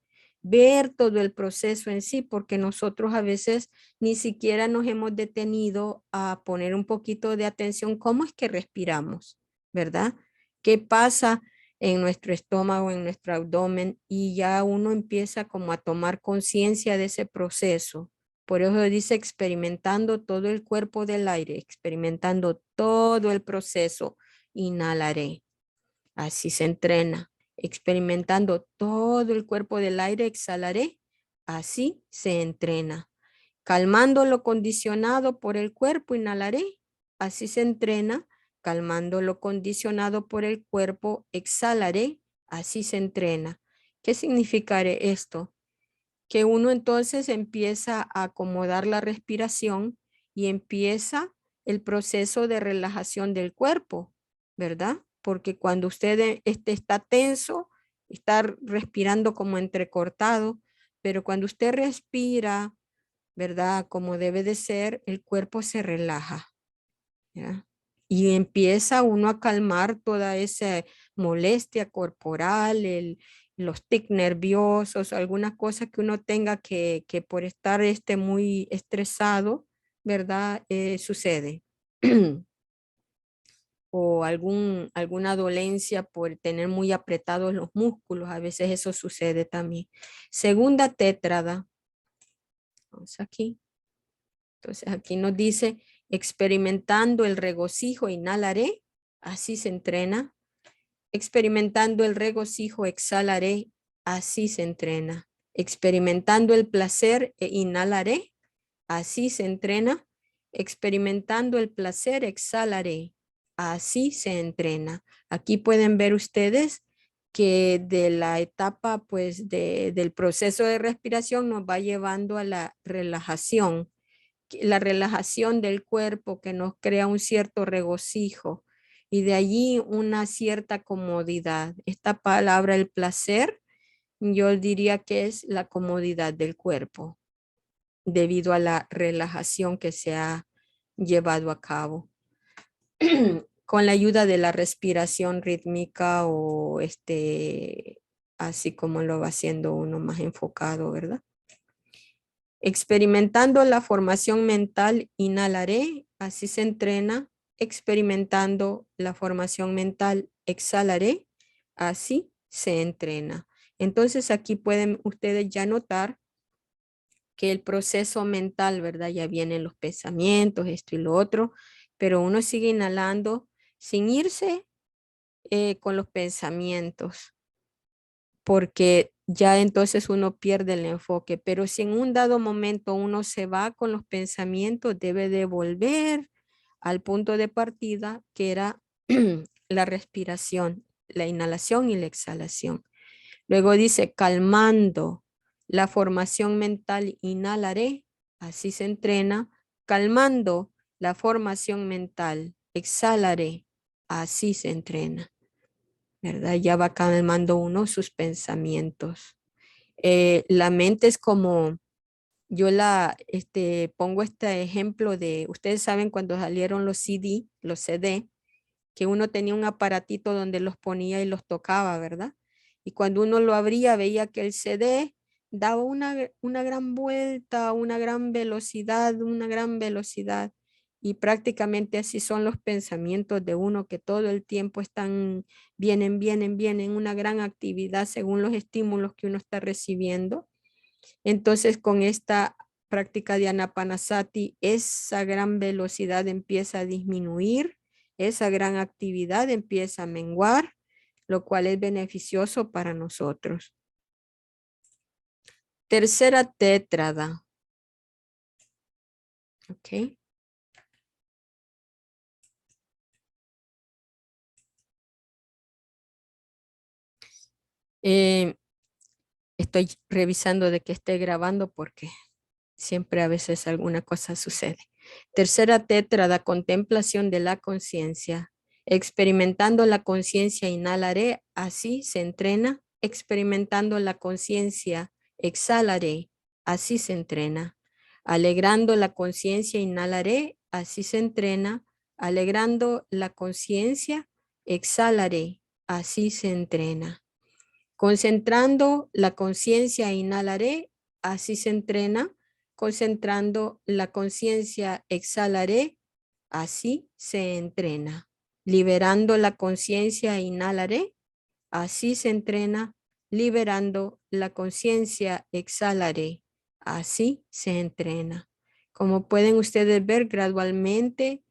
Speaker 1: ver todo el proceso en sí, porque nosotros a veces ni siquiera nos hemos detenido a poner un poquito de atención cómo es que respiramos, ¿verdad? ¿Qué pasa en nuestro estómago, en nuestro abdomen? Y ya uno empieza como a tomar conciencia de ese proceso. Por eso dice experimentando todo el cuerpo del aire, experimentando todo el proceso. Inhalaré. Así se entrena. Experimentando todo el cuerpo del aire, exhalaré. Así se entrena. Calmando lo condicionado por el cuerpo, inhalaré. Así se entrena. Calmando lo condicionado por el cuerpo, exhalaré. Así se entrena. ¿Qué significará esto? Que uno entonces empieza a acomodar la respiración y empieza el proceso de relajación del cuerpo, ¿verdad? Porque cuando usted está tenso, está respirando como entrecortado, pero cuando usted respira, ¿verdad? Como debe de ser, el cuerpo se relaja, ¿ya? Y empieza uno a calmar toda esa molestia corporal, los tics nerviosos, alguna cosa que uno tenga que por estar muy estresado, ¿verdad? Sucede. O alguna dolencia por tener muy apretados los músculos, a veces eso sucede también. Segunda tétrada, vamos aquí. Entonces aquí nos dice, experimentando el regocijo, inhalaré, así se entrena. Experimentando el regocijo, exhalaré, así se entrena. Experimentando el placer, inhalaré, así se entrena. Experimentando el placer, exhalaré, así se entrena. Aquí pueden ver ustedes que de la etapa, pues, del proceso de respiración nos va llevando a la relajación del cuerpo que nos crea un cierto regocijo y de allí una cierta comodidad. Esta palabra, el placer, yo diría que es la comodidad del cuerpo debido a la relajación que se ha llevado a cabo con la ayuda de la respiración rítmica o así como lo va haciendo uno más enfocado, ¿verdad? Experimentando la formación mental, inhalaré, así se entrena. Experimentando la formación mental, exhalaré, así se entrena. Entonces aquí pueden ustedes ya notar que el proceso mental, ¿verdad? Ya vienen los pensamientos, esto y lo otro, pero uno sigue inhalando sin irse con los pensamientos porque ya entonces uno pierde el enfoque. Pero si en un dado momento uno se va con los pensamientos, debe de volver al punto de partida que era la respiración. la inhalación y la exhalación. Luego dice, calmando la formación mental, inhalaré, así se entrena. Calmando la formación mental, exhalaré, así se entrena. ¿Verdad? Ya va calmando uno sus pensamientos. La mente es como, yo pongo este ejemplo de, ustedes saben cuando salieron los CD, que uno tenía un aparatito donde los ponía y los tocaba, ¿verdad? Y cuando uno lo abría, veía que el CD daba una gran vuelta, una gran velocidad. Y prácticamente así son los pensamientos de uno, que todo el tiempo vienen, una gran actividad según los estímulos que uno está recibiendo. Entonces, con esta práctica de Anapanasati, esa gran velocidad empieza a disminuir, esa gran actividad empieza a menguar, lo cual es beneficioso para nosotros. Tercera tétrada. Ok. Eh, Estoy revisando de que esté grabando porque siempre a veces alguna cosa sucede. Tercera tétrada, contemplación de la conciencia. Experimentando la conciencia, inhalaré, así se entrena. Experimentando la conciencia, exhalaré, así se entrena. Alegrando la conciencia, inhalaré, así se entrena. Alegrando la conciencia, exhalaré, así se entrena. Concentrando la conciencia, inhalaré, así se entrena. Concentrando la conciencia, exhalaré, así se entrena. Liberando la conciencia, inhalaré, así se entrena. Liberando la conciencia, exhalaré, así se entrena. Como pueden ustedes ver, gradualmente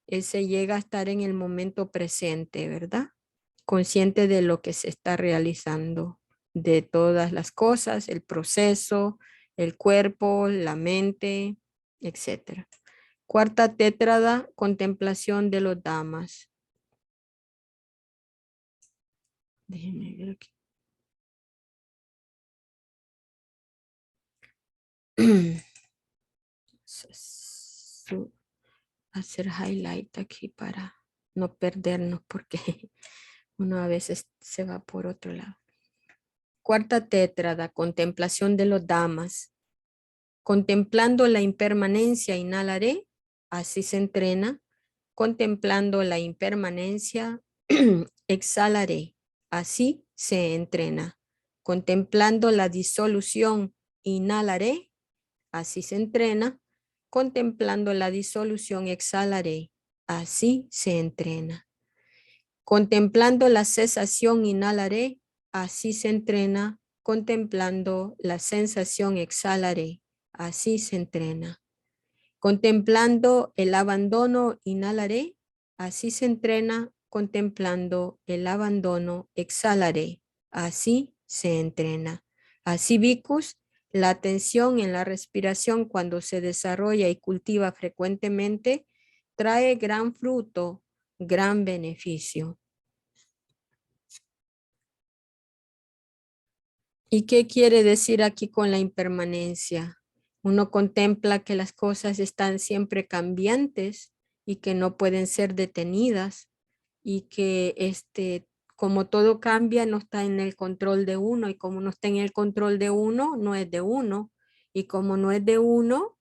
Speaker 1: se llega a estar en el momento presente, ¿verdad? Consciente de lo que se está realizando, de todas las cosas, el proceso, el cuerpo, la mente, etc. Cuarta tétrada, contemplación de los Dhammas. Déjenme ver aquí. Hacer highlight aquí para no perdernos porque uno a veces se va por otro lado. Cuarta tétrada, contemplación de los Dhammas. Contemplando la impermanencia, inhalaré, así se entrena. Contemplando la impermanencia, exhalaré, así se entrena. Contemplando la disolución, inhalaré, así se entrena. Contemplando la disolución, exhalaré, así se entrena. Contemplando la cesación, inhalaré, así se entrena. Contemplando la sensación, exhalaré, así se entrena. Contemplando el abandono, inhalaré, así se entrena. Contemplando el abandono, exhalaré, así se entrena. Así, bhikkhus, la atención en la respiración cuando se desarrolla y cultiva frecuentemente, trae gran fruto, gran beneficio. ¿Y qué quiere decir aquí con la impermanencia? Uno contempla que las cosas están siempre cambiantes y que no pueden ser detenidas y que como todo cambia, no está en el control de uno, y como no está en el control de uno, no es de uno, y como no es de uno,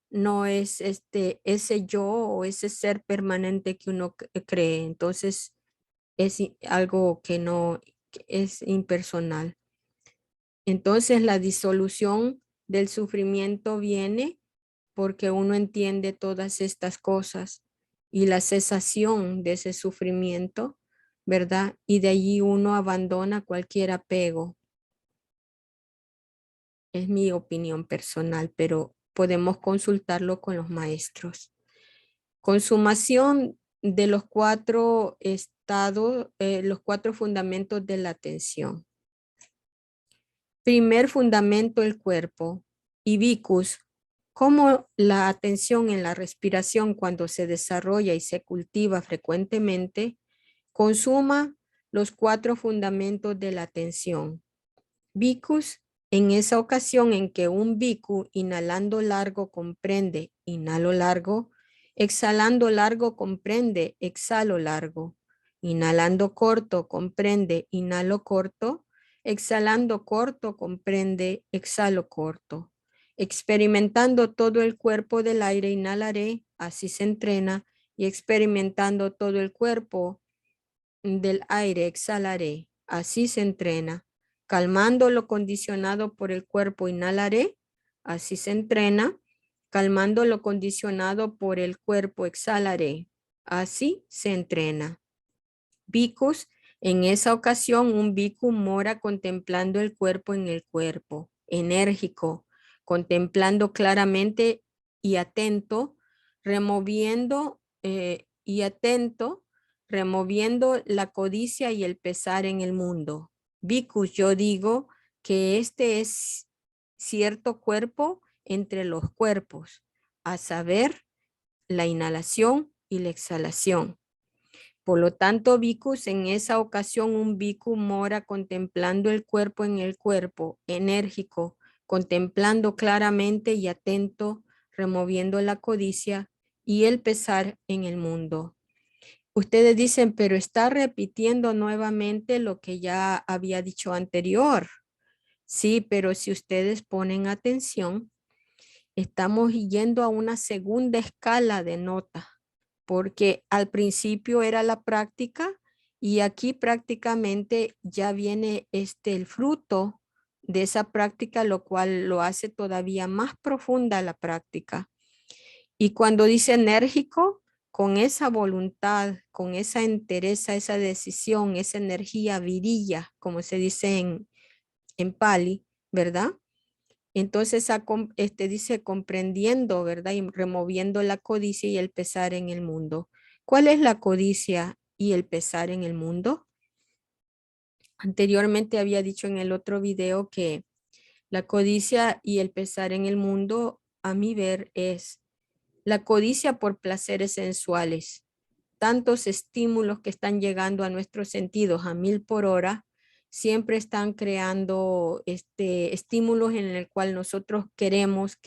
Speaker 1: no es ese yo o ese ser permanente que uno cree. Entonces es algo que no que es impersonal. Entonces la disolución del sufrimiento viene porque uno entiende todas estas cosas, y la cesación de ese sufrimiento, ¿verdad? Y de allí uno abandona cualquier apego. Es mi opinión personal, pero podemos consultarlo con los maestros. Consumación de los 4 estados, los 4 fundamentos de la atención. Primer fundamento, el cuerpo. Y bhikkhus, cómo la atención en la respiración, cuando se desarrolla y se cultiva frecuentemente, consuma los 4 fundamentos de la atención. Bhikkhus, en esa ocasión en que un bhikkhu inhalando largo comprende, inhalo largo, exhalando largo comprende, exhalo largo, inhalando corto comprende, inhalo corto, exhalando corto comprende, exhalo corto. Experimentando todo el cuerpo del aire, inhalaré, así se entrena, y experimentando todo el cuerpo del aire, exhalaré, así se entrena. Calmando lo condicionado por el cuerpo, inhalaré, así se entrena. Calmando lo condicionado por el cuerpo, exhalaré, así se entrena. Bhikkhus, en esa ocasión un bhikkhu mora contemplando el cuerpo en el cuerpo, enérgico, contemplando claramente y atento, removiendo removiendo la codicia y el pesar en el mundo. Bhikkhus, yo digo que este es cierto cuerpo entre los cuerpos, a saber, la inhalación y la exhalación. Por lo tanto, bhikkhus, en esa ocasión un bhikkhu mora contemplando el cuerpo en el cuerpo, enérgico, contemplando claramente y atento, removiendo la codicia y el pesar en el mundo. Ustedes dicen, pero está repitiendo nuevamente lo que ya había dicho anterior. Sí, pero si ustedes ponen atención, estamos yendo a una segunda escala de nota, porque al principio era la práctica y aquí prácticamente ya viene el fruto de esa práctica, lo cual lo hace todavía más profunda la práctica. Y cuando dice enérgico, con esa voluntad, con esa entereza, esa decisión, esa energía virilla, como se dice en Pali, ¿verdad? Entonces dice comprendiendo, ¿verdad? Y removiendo la codicia y el pesar en el mundo. ¿Cuál es la codicia y el pesar en el mundo? Anteriormente había dicho en el otro video que la codicia y el pesar en el mundo, a mi ver, es la codicia por placeres sensuales, tantos estímulos que están llegando a nuestros sentidos a 1000 por hora, siempre están creando estímulos en el cual nosotros queremos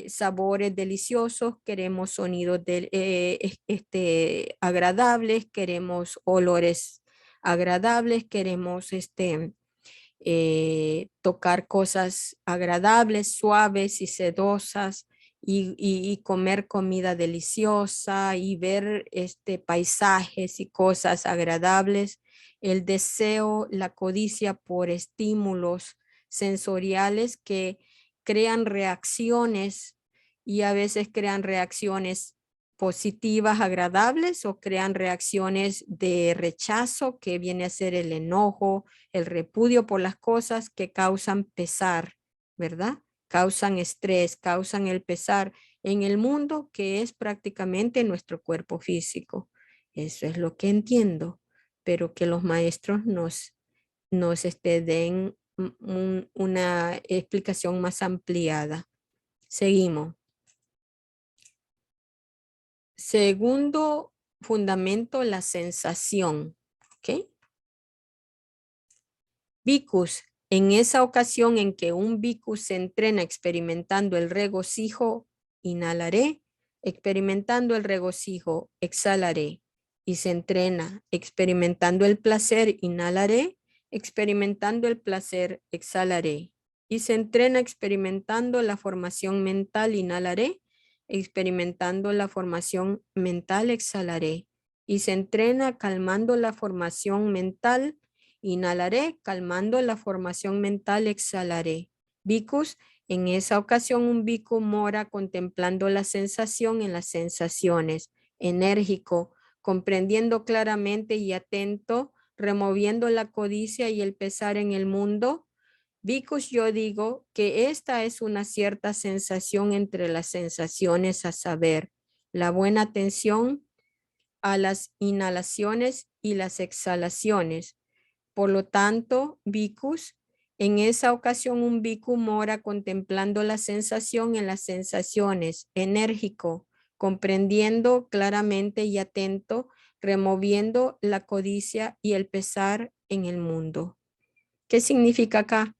Speaker 1: sabores deliciosos, queremos sonidos agradables, queremos olores agradables, queremos tocar cosas agradables, suaves y sedosas y comer comida deliciosa y ver paisajes y cosas agradables. El deseo, la codicia por estímulos sensoriales que crean reacciones y a veces crean reacciones positivas, agradables o crean reacciones de rechazo que viene a ser el enojo, el repudio por las cosas que causan pesar, ¿verdad? Causan estrés, causan el pesar en el mundo que es prácticamente nuestro cuerpo físico. Eso es lo que entiendo, pero que los maestros nos den una explicación más ampliada. Seguimos. Segundo fundamento, la sensación. ¿Ok? Bhikkhus, en esa ocasión en que un bhikkhu se entrena experimentando el regocijo, inhalaré, experimentando el regocijo, exhalaré, y se entrena experimentando el placer, inhalaré, experimentando el placer, exhalaré, y se entrena experimentando la formación mental, inhalaré, experimentando la formación mental, exhalaré, y se entrena calmando la formación mental, inhalaré, calmando la formación mental, exhalaré. Bhikkhus, en esa ocasión un bhikkhu mora contemplando la sensación en las sensaciones, enérgico, comprendiendo claramente y atento, removiendo la codicia y el pesar en el mundo. Bhikkhus, yo digo que esta es una cierta sensación entre las sensaciones, a saber, la buena atención a las inhalaciones y las exhalaciones. Por lo tanto, bhikkhus, en esa ocasión un bhikkhu mora contemplando la sensación en las sensaciones, enérgico, comprendiendo claramente y atento, removiendo la codicia y el pesar en el mundo. ¿Qué significa acá?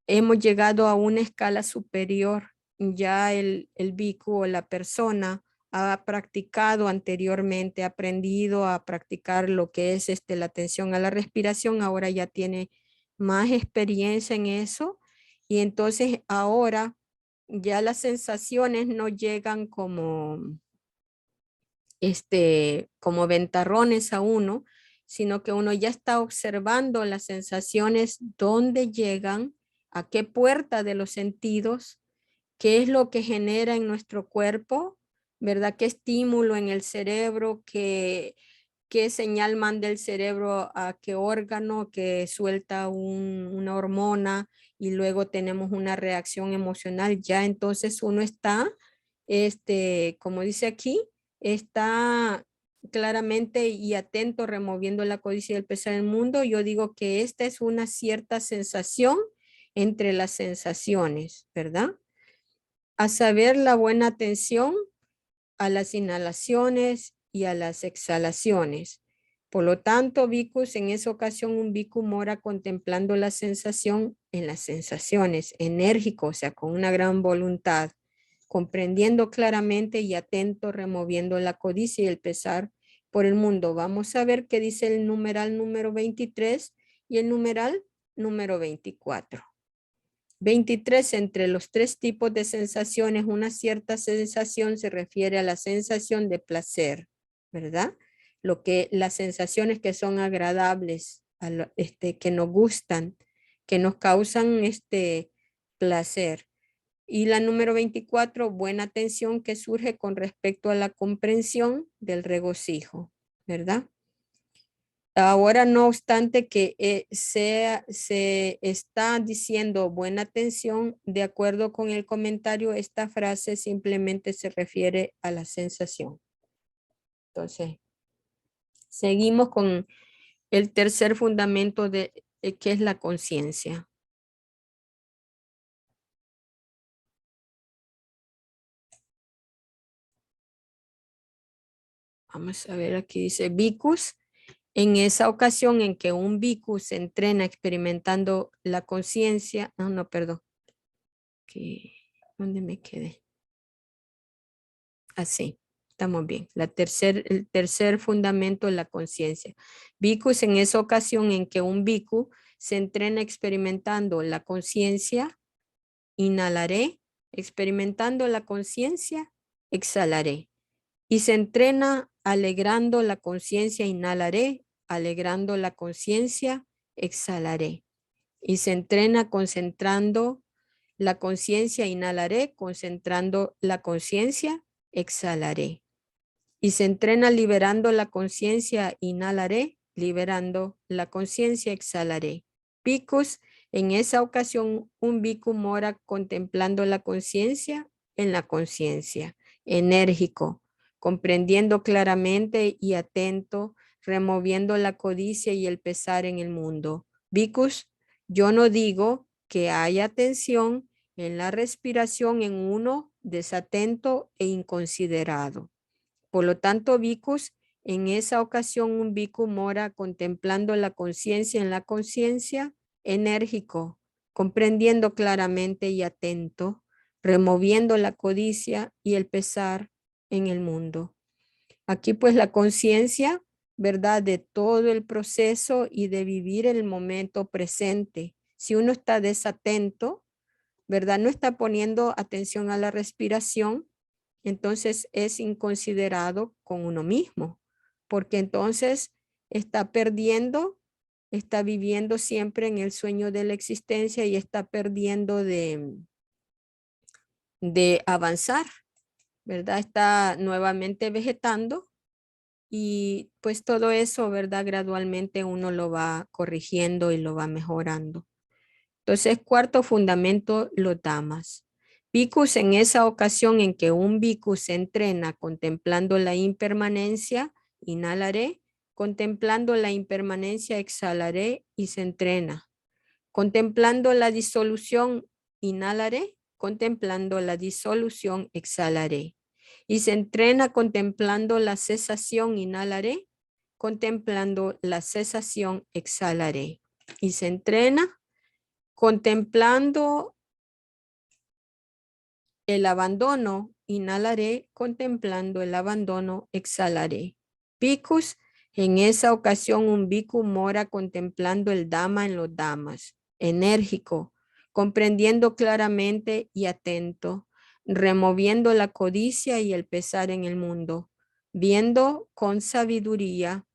Speaker 1: Hemos llegado a una escala superior. Ya el bhikkhu o la persona ha practicado anteriormente, ha aprendido a practicar lo que es la atención a la respiración. Ahora ya tiene más experiencia en eso. Y entonces ahora ya las sensaciones no llegan como ventarrones a uno, sino que uno ya está observando las sensaciones, dónde llegan, a qué puerta de los sentidos, qué es lo que genera en nuestro cuerpo, ¿verdad? ¿Qué estímulo en el cerebro, qué señal manda el cerebro a qué órgano que suelta una hormona y luego tenemos una reacción emocional? Ya entonces uno está, como dice aquí, está claramente y atento removiendo la codicia y el pesar del mundo. Yo digo que esta es una cierta sensación entre las sensaciones, ¿verdad? A saber, la buena atención a las inhalaciones y a las exhalaciones. Por lo tanto, bhikkhus, en esa ocasión un bhikkhu mora contemplando la sensación en las sensaciones, enérgico, o sea, con una gran voluntad, comprendiendo claramente y atento, removiendo la codicia y el pesar por el mundo. Vamos a ver qué dice el numeral número 23 y el numeral número 24. 23, entre los tres tipos de sensaciones, una cierta sensación se refiere a la sensación de placer, ¿verdad? Las sensaciones que son agradables, que nos gustan, que nos causan placer. Y la número 24, buena atención que surge con respecto a la comprensión del regocijo, ¿verdad? Ahora, no obstante que se está diciendo buena atención, de acuerdo con el comentario, esta frase simplemente se refiere a la sensación. Entonces, seguimos con el tercer fundamento que es la conciencia. Vamos a ver, aquí dice bhikkhus. En esa ocasión en que un bhikkhu se entrena experimentando la conciencia, no, perdón, ¿dónde me quedé? Así, estamos bien. El tercer fundamento es la conciencia. Bhikkhus, en esa ocasión en que un bhikkhu se entrena experimentando la conciencia, inhalaré, experimentando la conciencia, exhalaré. Y se entrena alegrando la conciencia, inhalaré, alegrando la conciencia, exhalaré. Y se entrena concentrando la conciencia, inhalaré, concentrando la conciencia, exhalaré. Y se entrena liberando la conciencia, inhalaré, liberando la conciencia, exhalaré. Bhikkhus, en esa ocasión, un bhikkhu mora contemplando la conciencia en la conciencia, enérgico, comprendiendo claramente y atento, removiendo la codicia y el pesar en el mundo. Bhikkhus, yo no digo que haya tensión en la respiración en uno desatento e inconsiderado. Por lo tanto, bhikkhus, en esa ocasión un bhikkhu mora contemplando la conciencia en la conciencia, enérgico, comprendiendo claramente y atento, removiendo la codicia y el pesar en el mundo. Aquí pues la conciencia, ¿verdad? De todo el proceso y de vivir el momento presente. Si uno está desatento, ¿verdad? No está poniendo atención a la respiración, entonces es inconsiderado con uno mismo, porque entonces está perdiendo, está viviendo siempre en el sueño de la existencia y está perdiendo de avanzar, ¿verdad? Está nuevamente vegetando y pues todo eso, ¿verdad? Gradualmente uno lo va corrigiendo y lo va mejorando. Entonces, cuarto fundamento, los damas. Bhikkhus, en esa ocasión en que un bhikkhu se entrena contemplando la impermanencia, inhalaré, contemplando la impermanencia, exhalaré y se entrena. Contemplando la disolución, inhalaré, contemplando la disolución, exhalaré. Y se entrena contemplando la cesación, inhalaré. Contemplando la cesación, exhalaré. Y se entrena contemplando el abandono, inhalaré. Contemplando el abandono, exhalaré. Bhikkhus, en esa ocasión un bhikkhu mora contemplando el Dhamma en los Dhammas, enérgico, comprendiendo claramente y atento, removiendo la codicia y el pesar en el mundo, viendo con sabiduría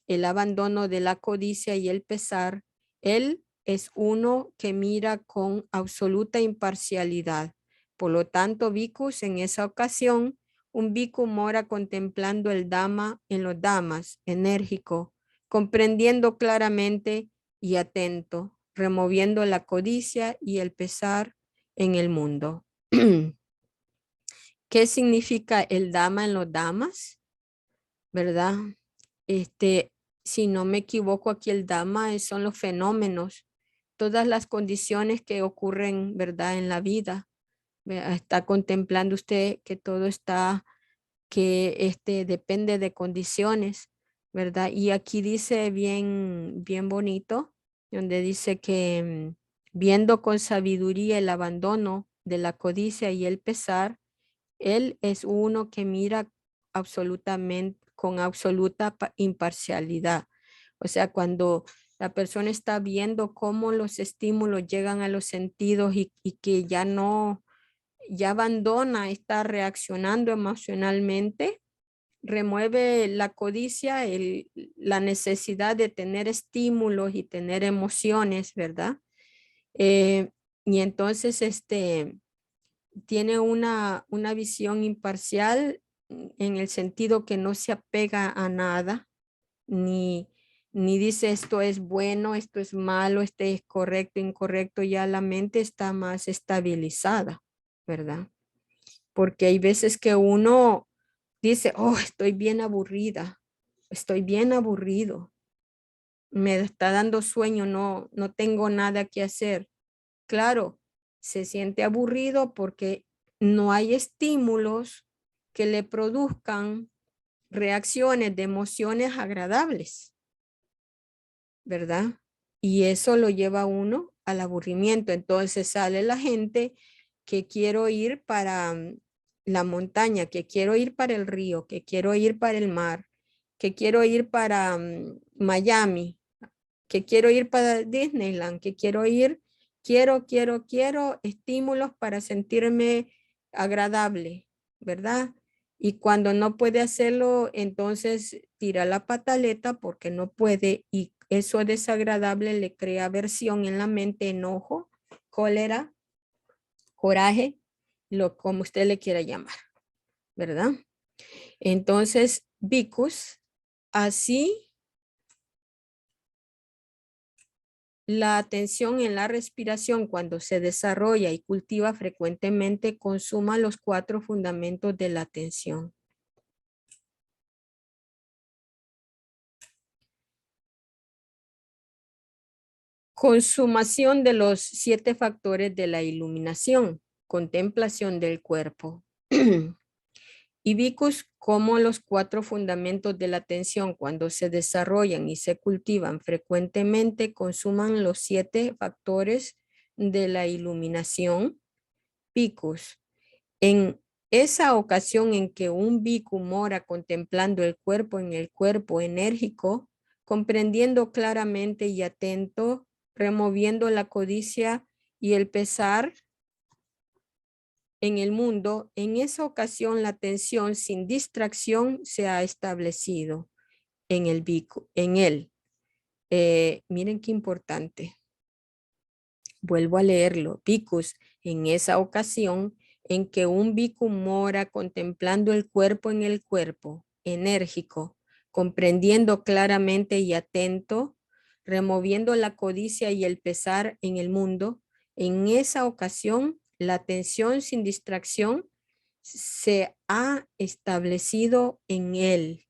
Speaker 1: el abandono de la codicia y el pesar. Él es uno que mira con absoluta imparcialidad. Por lo tanto, bhikkhus, en esa ocasión, un bhikkhu mora contemplando el Dhamma en los Dhammas, enérgico, comprendiendo claramente y atento, removiendo la codicia y el pesar en el mundo. ¿Qué significa el Dhamma en los Dhammas? ¿Verdad? Si no me equivoco, aquí el Dhamma son los fenómenos, todas las condiciones que ocurren, ¿verdad? En la vida. Está contemplando usted que todo está, que depende de condiciones, ¿verdad? Y aquí dice bien, bien bonito, donde dice que viendo con sabiduría el abandono de la codicia y el pesar, él es uno que mira absolutamente, con absoluta imparcialidad. O sea, cuando la persona está viendo cómo los estímulos llegan a los sentidos y que ya no, ya abandona, está reaccionando emocionalmente, remueve la codicia, la necesidad de tener estímulos y tener emociones, ¿verdad? Y entonces, tiene una visión imparcial en el sentido que no se apega a nada, ni, ni dice esto es bueno, esto es malo, este es correcto, incorrecto, ya la mente está más estabilizada, ¿verdad? Porque hay veces que uno dice, oh, estoy bien aburrida, estoy bien aburrido, me está dando sueño, no tengo nada que hacer. Claro, se siente aburrido porque no hay estímulos que le produzcan reacciones de emociones agradables, ¿verdad? Y eso lo lleva a uno al aburrimiento. Entonces sale la gente que quiero ir para la montaña, que quiero ir para el río, que quiero ir para el mar, que quiero ir para Miami, que quiero ir para Disneyland, que quiero ir, quiero estímulos para sentirme agradable, ¿verdad? Y cuando no puede hacerlo, entonces tira la pataleta porque no puede y eso desagradable le crea aversión en la mente, enojo, cólera, coraje, como usted le quiera llamar, ¿verdad? Entonces, bhikkhus, así la atención en la respiración cuando se desarrolla y cultiva frecuentemente consuma los 4 fundamentos de la atención. Consumación de los 7 factores de la iluminación, contemplación del cuerpo. Y bhikkhus, como los 4 fundamentos de la atención cuando se desarrollan y se cultivan frecuentemente consuman los 7 factores de la iluminación. Bhikkhus, en esa ocasión en que un bhikkhu mora contemplando el cuerpo en el cuerpo enérgico, comprendiendo claramente y atento, removiendo la codicia y el pesar en el mundo, en esa ocasión la atención sin distracción se ha establecido en el bhikkhu, en él. Miren qué importante. Vuelvo a leerlo. Bhikkhus, en esa ocasión en que un bhikkhu mora contemplando el cuerpo en el cuerpo, enérgico, comprendiendo claramente y atento, removiendo la codicia y el pesar en el mundo, en esa ocasión la atención sin distracción se ha establecido en él.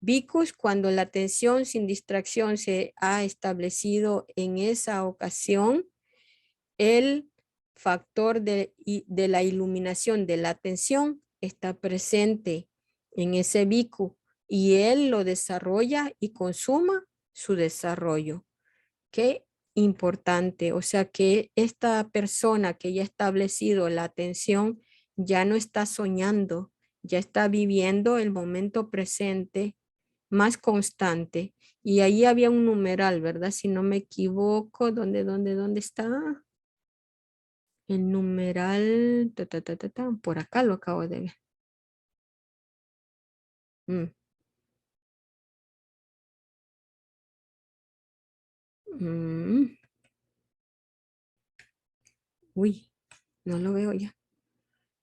Speaker 1: Bhikkhus, cuando la atención sin distracción se ha establecido en esa ocasión, el factor de la iluminación de la atención está presente en ese bhikkhu y él lo desarrolla y consuma su desarrollo. Qué importante, o sea que esta persona que ya ha establecido la atención ya no está soñando, ya está viviendo el momento presente más constante. Y ahí había un numeral, ¿verdad? Si no me equivoco, ¿dónde está? El numeral, por acá lo acabo de ver. Mm, mm, Uy, no lo veo ya.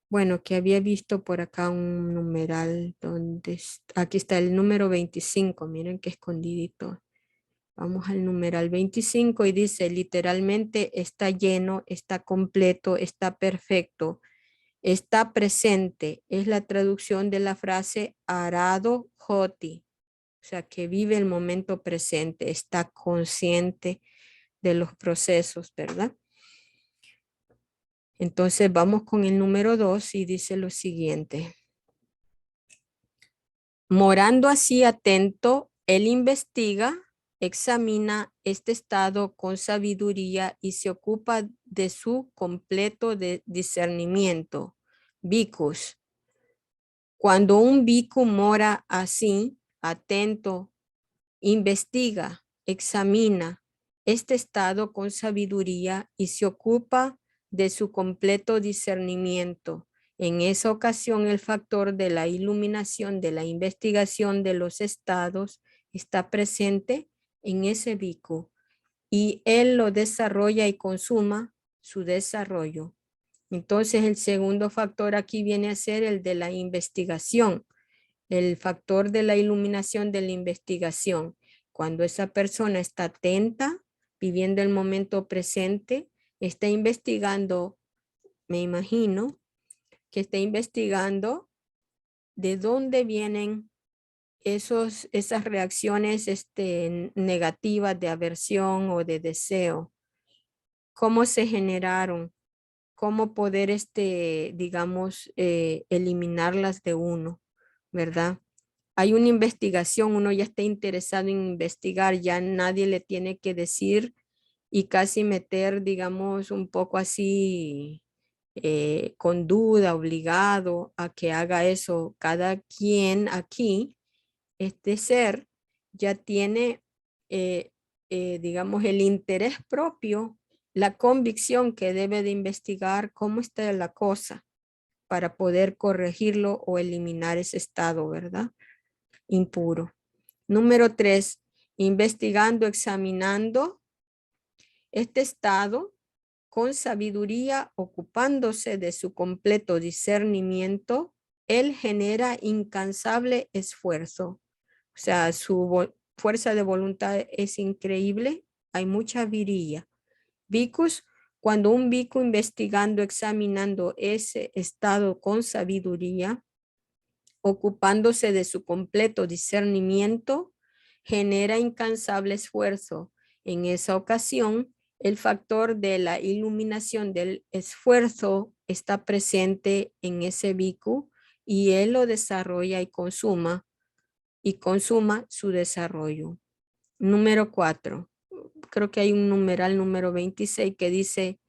Speaker 1: Bueno, que había visto por acá un numeral aquí está el número 25, miren qué escondidito. Vamos al numeral 25 y dice literalmente está lleno, está completo, está perfecto, está presente. Es la traducción de la frase arado hoti, o sea que vive el momento presente, está consciente de los procesos, ¿verdad? Entonces vamos con el número 2 y dice lo siguiente. Morando así atento, él investiga, examina este estado con sabiduría y se ocupa de su completo discernimiento. Bhikkhus. Cuando un bhikkhu mora así, atento, investiga, examina este estado con sabiduría y se ocupa de su completo discernimiento. En esa ocasión, el factor de la iluminación, de la investigación de los estados está presente en ese bhikkhu y él lo desarrolla y consuma su desarrollo. Entonces, el segundo factor aquí viene a ser el de la investigación, el factor de la iluminación de la investigación. Cuando esa persona está atenta, viviendo el momento presente, está investigando, me imagino, que está investigando de dónde vienen esas reacciones negativas de aversión o de deseo, cómo se generaron, cómo poder, digamos, eliminarlas de uno, ¿verdad? Hay una investigación, uno ya está interesado en investigar, ya nadie le tiene que decir y casi meter, digamos, un poco así con duda, obligado a que haga eso. Cada quien aquí, este ser, ya tiene, digamos, el interés propio, la convicción que debe de investigar cómo está la cosa para poder corregirlo o eliminar ese estado, ¿verdad? Impuro. Número 3, investigando, examinando este estado con sabiduría, ocupándose de su completo discernimiento, él genera incansable esfuerzo. O sea, su fuerza de voluntad es increíble, hay mucha virilla. Bhikkhus, cuando un bhikkhu investigando, examinando ese estado con sabiduría, ocupándose de su completo discernimiento, genera incansable esfuerzo. En esa ocasión, el factor de la iluminación del esfuerzo está presente en ese bhikkhu y él lo desarrolla y consuma su desarrollo. Número 4. Creo que hay un numeral número 26 que dice,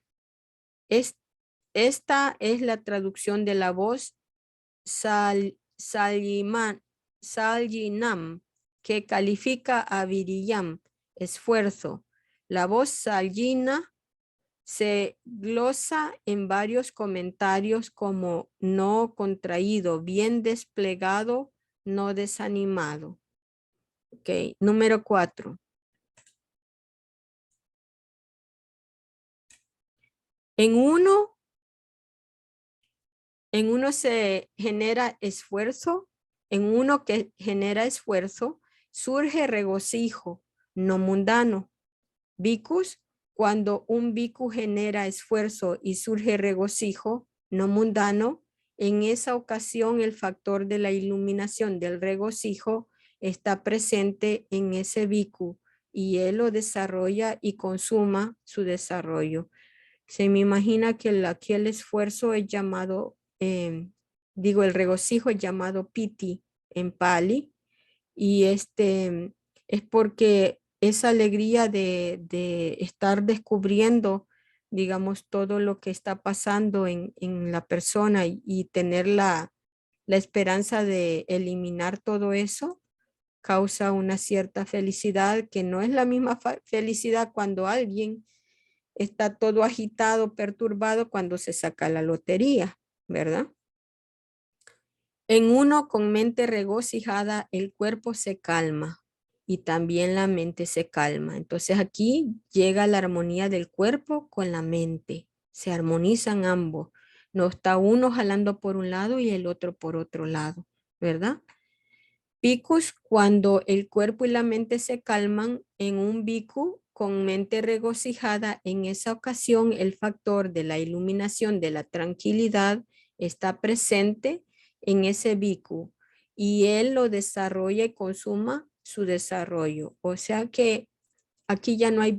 Speaker 1: esta es la traducción de la voz Saljinam, que califica a Viriyam, esfuerzo. La voz Saljina se glosa en varios comentarios como no contraído, bien desplegado, no desanimado. Ok, número 4. En uno se genera esfuerzo, en uno que genera esfuerzo, surge regocijo, no mundano. Bhikkhus, cuando un bhikkhu genera esfuerzo y surge regocijo, no mundano, en esa ocasión el factor de la iluminación del regocijo está presente en ese bhikkhu y él lo desarrolla y consuma su desarrollo. Se me imagina que aquí el esfuerzo es llamado digo, el regocijo es llamado piti en Pali, y es porque esa alegría de estar descubriendo, digamos, todo lo que está pasando en la persona y tener la esperanza de eliminar todo eso, causa una cierta felicidad que no es la misma felicidad cuando alguien está todo agitado, perturbado cuando se saca la lotería, ¿verdad? En uno con mente regocijada, el cuerpo se calma y también la mente se calma. Entonces aquí llega la armonía del cuerpo con la mente. Se armonizan ambos. No está uno jalando por un lado y el otro por otro lado, ¿verdad? Picus, cuando el cuerpo y la mente se calman en un bicu con mente regocijada, en esa ocasión el factor de la iluminación de la tranquilidad está presente en ese bicu y él lo desarrolla y consuma su desarrollo. O sea que aquí ya no hay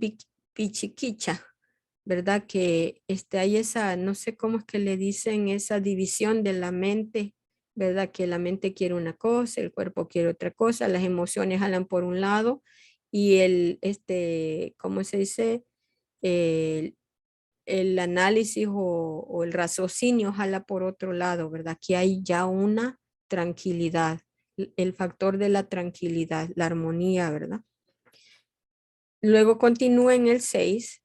Speaker 1: pichiquicha, ¿verdad? Que hay esa, no sé cómo es que le dicen, esa división de la mente, ¿verdad? Que la mente quiere una cosa, el cuerpo quiere otra cosa, las emociones jalan por un lado y ¿cómo se dice? El, el análisis o el raciocinio jala por otro lado, ¿verdad? Aquí hay ya una tranquilidad, el factor de la tranquilidad, la armonía, ¿verdad? Luego continúa en el 6.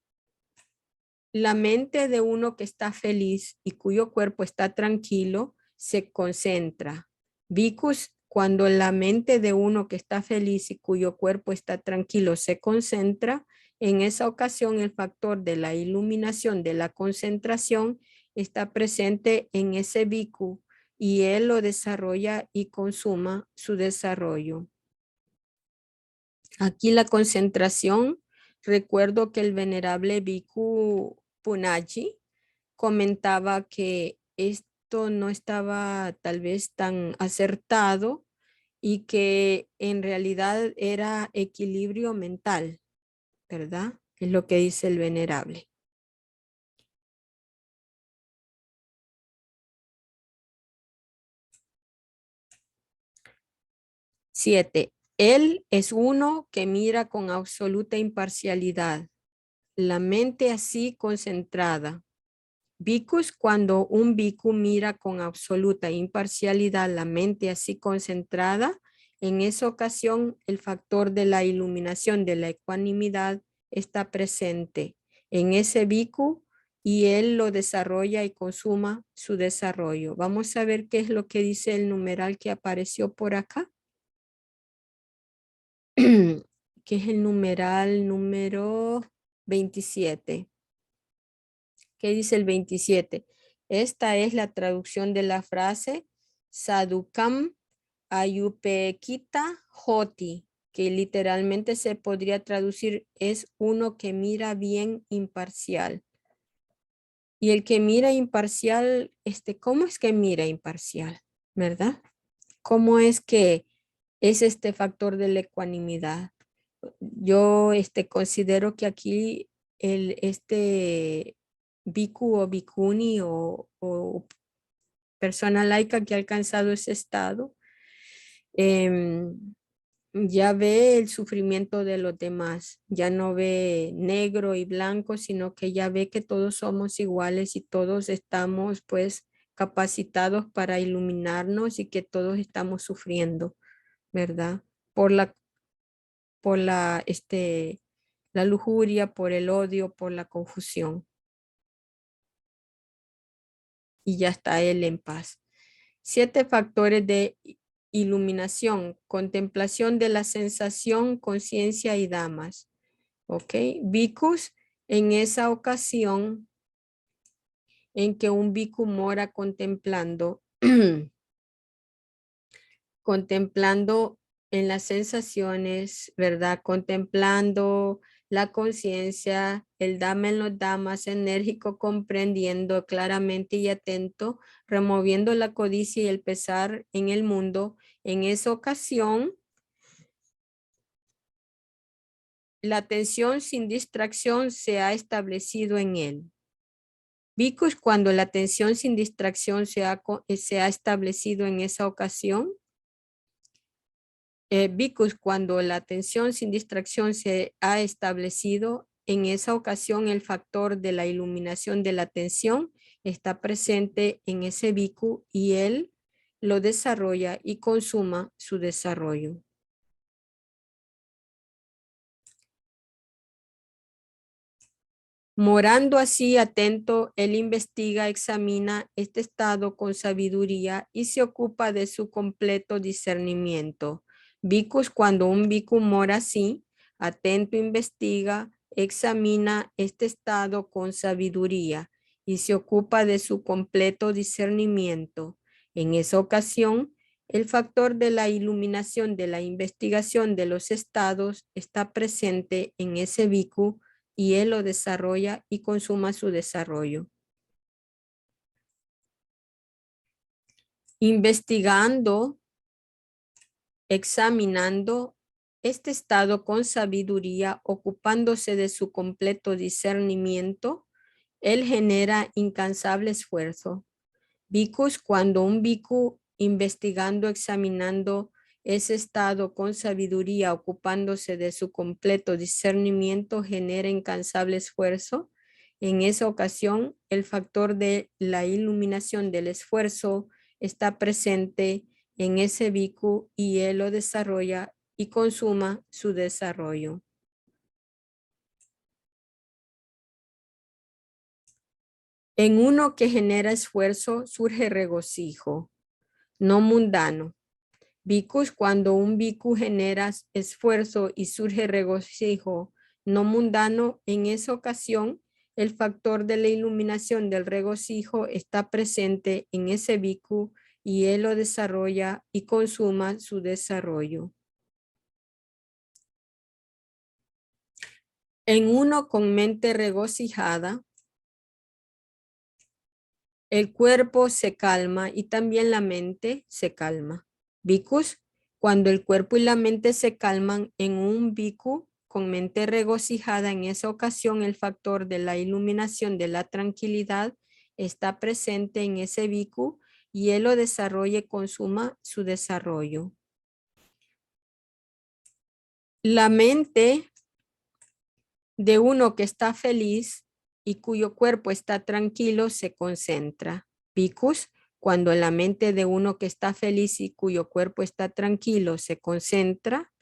Speaker 1: La mente de uno que está feliz y cuyo cuerpo está tranquilo se concentra. Vicus, cuando la mente de uno que está feliz y cuyo cuerpo está tranquilo se concentra, en esa ocasión el factor de la iluminación de la concentración está presente en ese bicu y él lo desarrolla y consuma su desarrollo. Aquí la concentración, recuerdo que el venerable Bhikkhu Punaji comentaba que esto no estaba tal vez tan acertado y que en realidad era equilibrio mental, ¿verdad? Es lo que dice el venerable. 7. Él es uno que mira con absoluta imparcialidad, la mente así concentrada. Bhikkhus, cuando un bhikkhu mira con absoluta imparcialidad la mente así concentrada, en esa ocasión el factor de la iluminación de la ecuanimidad está presente en ese bhikkhu y él lo desarrolla y consuma su desarrollo. Vamos a ver qué es lo que dice el numeral que apareció por acá. Que es el numeral número 27. ¿Qué dice el 27? Esta es la traducción de la frase Sadukam Ayupekita Hoti, que literalmente se podría traducir es uno que mira bien imparcial. Y el que mira imparcial, ¿cómo es que mira imparcial? ¿Verdad? ¿Cómo es que es este factor de la ecuanimidad? Yo considero que aquí bhikkhu o bhikkhuni o persona laica que ha alcanzado ese estado, ya ve el sufrimiento de los demás, ya no ve negro y blanco, sino que ya ve que todos somos iguales y todos estamos pues capacitados para iluminarnos y que todos estamos sufriendo, ¿verdad? Por la lujuria, por el odio, por la confusión. Y ya está él en paz. 7 factores de iluminación, contemplación de la sensación, conciencia y damas. ¿Ok? Bhikkhus, en esa ocasión en que un bhikkhu mora contemplando, contemplando en las sensaciones, ¿verdad? Contemplando la conciencia, el dama en los damas, enérgico, comprendiendo claramente y atento, removiendo la codicia y el pesar en el mundo. En esa ocasión, la atención sin distracción se ha establecido en él. Vicus, cuando la atención sin distracción se ha establecido en esa ocasión. Vicus, cuando la atención sin distracción se ha establecido, en esa ocasión el factor de la iluminación de la atención está presente en ese bicu y él lo desarrolla y consuma su desarrollo. Morando así atento, él investiga, examina este estado con sabiduría y se ocupa de su completo discernimiento. Vicus, cuando un bicu mora así, atento, investiga, examina este estado con sabiduría y se ocupa de su completo discernimiento. En esa ocasión, el factor de la iluminación de la investigación de los estados está presente en ese bicu y él lo desarrolla y consuma su desarrollo. Investigando, examinando este estado con sabiduría, ocupándose de su completo discernimiento, él genera incansable esfuerzo. Vicus, cuando un bicu investigando, examinando ese estado con sabiduría, ocupándose de su completo discernimiento, genera incansable esfuerzo. En esa ocasión, el factor de la iluminación del esfuerzo está presente en ese bicu y él lo desarrolla y consuma su desarrollo. En uno que genera esfuerzo surge regocijo, no mundano. Vicus, cuando un bicu genera esfuerzo y surge regocijo no mundano, en esa ocasión el factor de la iluminación del regocijo está presente en ese bicu y él lo desarrolla y consuma su desarrollo. En uno con mente regocijada, el cuerpo se calma y también la mente se calma. Vicus, cuando el cuerpo y la mente se calman en un bicu con mente regocijada, en esa ocasión el factor de la iluminación de la tranquilidad está presente en ese bicu y él lo desarrolla y consuma su desarrollo. La mente de uno que está feliz y cuyo cuerpo está tranquilo se concentra. Vicus, cuando la mente de uno que está feliz y cuyo cuerpo está tranquilo se concentra,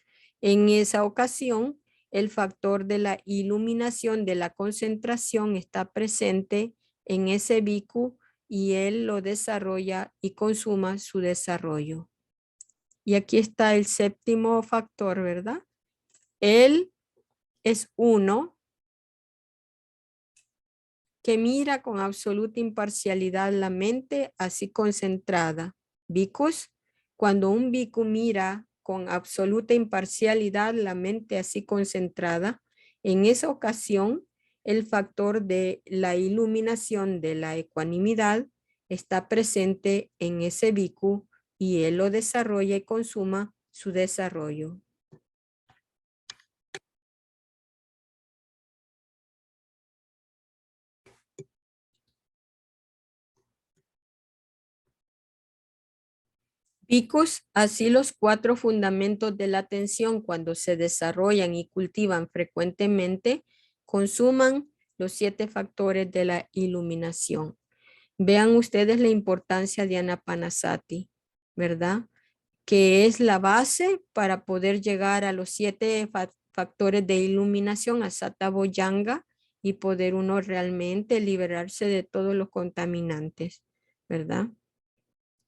Speaker 1: en esa ocasión el factor de la iluminación de la concentración está presente en ese bicu y él lo desarrolla y consuma su desarrollo. Y aquí está el séptimo factor, ¿verdad? Él es uno que mira con absoluta imparcialidad la mente así concentrada. Vicus, cuando un bicu mira con absoluta imparcialidad la mente así concentrada, en esa ocasión el factor de la iluminación de la ecuanimidad está presente en ese bicu y él lo desarrolla y consuma su desarrollo. Vicus, así los 4 fundamentos de la atención cuando se desarrollan y cultivan frecuentemente, consuman los 7 factores de la iluminación. Vean ustedes la importancia de Anapanasati, ¿verdad? Que es la base para poder llegar a los 7 factores de iluminación, a Sattva-Bojjhanga, y poder uno realmente liberarse de todos los contaminantes, ¿verdad?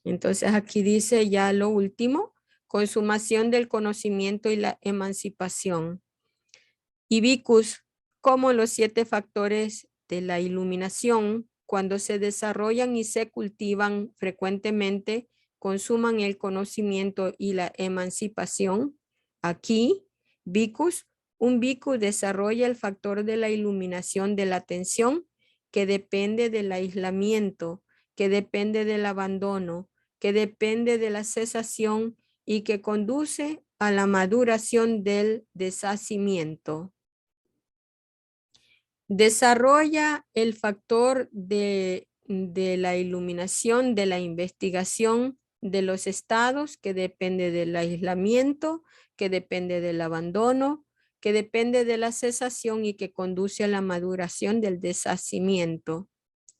Speaker 1: Entonces aquí dice ya lo último, consumación del conocimiento y la emancipación. Y Vicus, como los 7 factores de la iluminación, cuando se desarrollan y se cultivan frecuentemente, consuman el conocimiento y la emancipación. Aquí, Vicus, un Vicus desarrolla el factor de la iluminación de la atención que depende del aislamiento, que depende del abandono, que depende de la cesación y que conduce a la maduración del deshacimiento. Desarrolla el factor de la iluminación, de la investigación de los estados, que depende del aislamiento, que depende del abandono, que depende de la cesación y que conduce a la maduración del deshacimiento,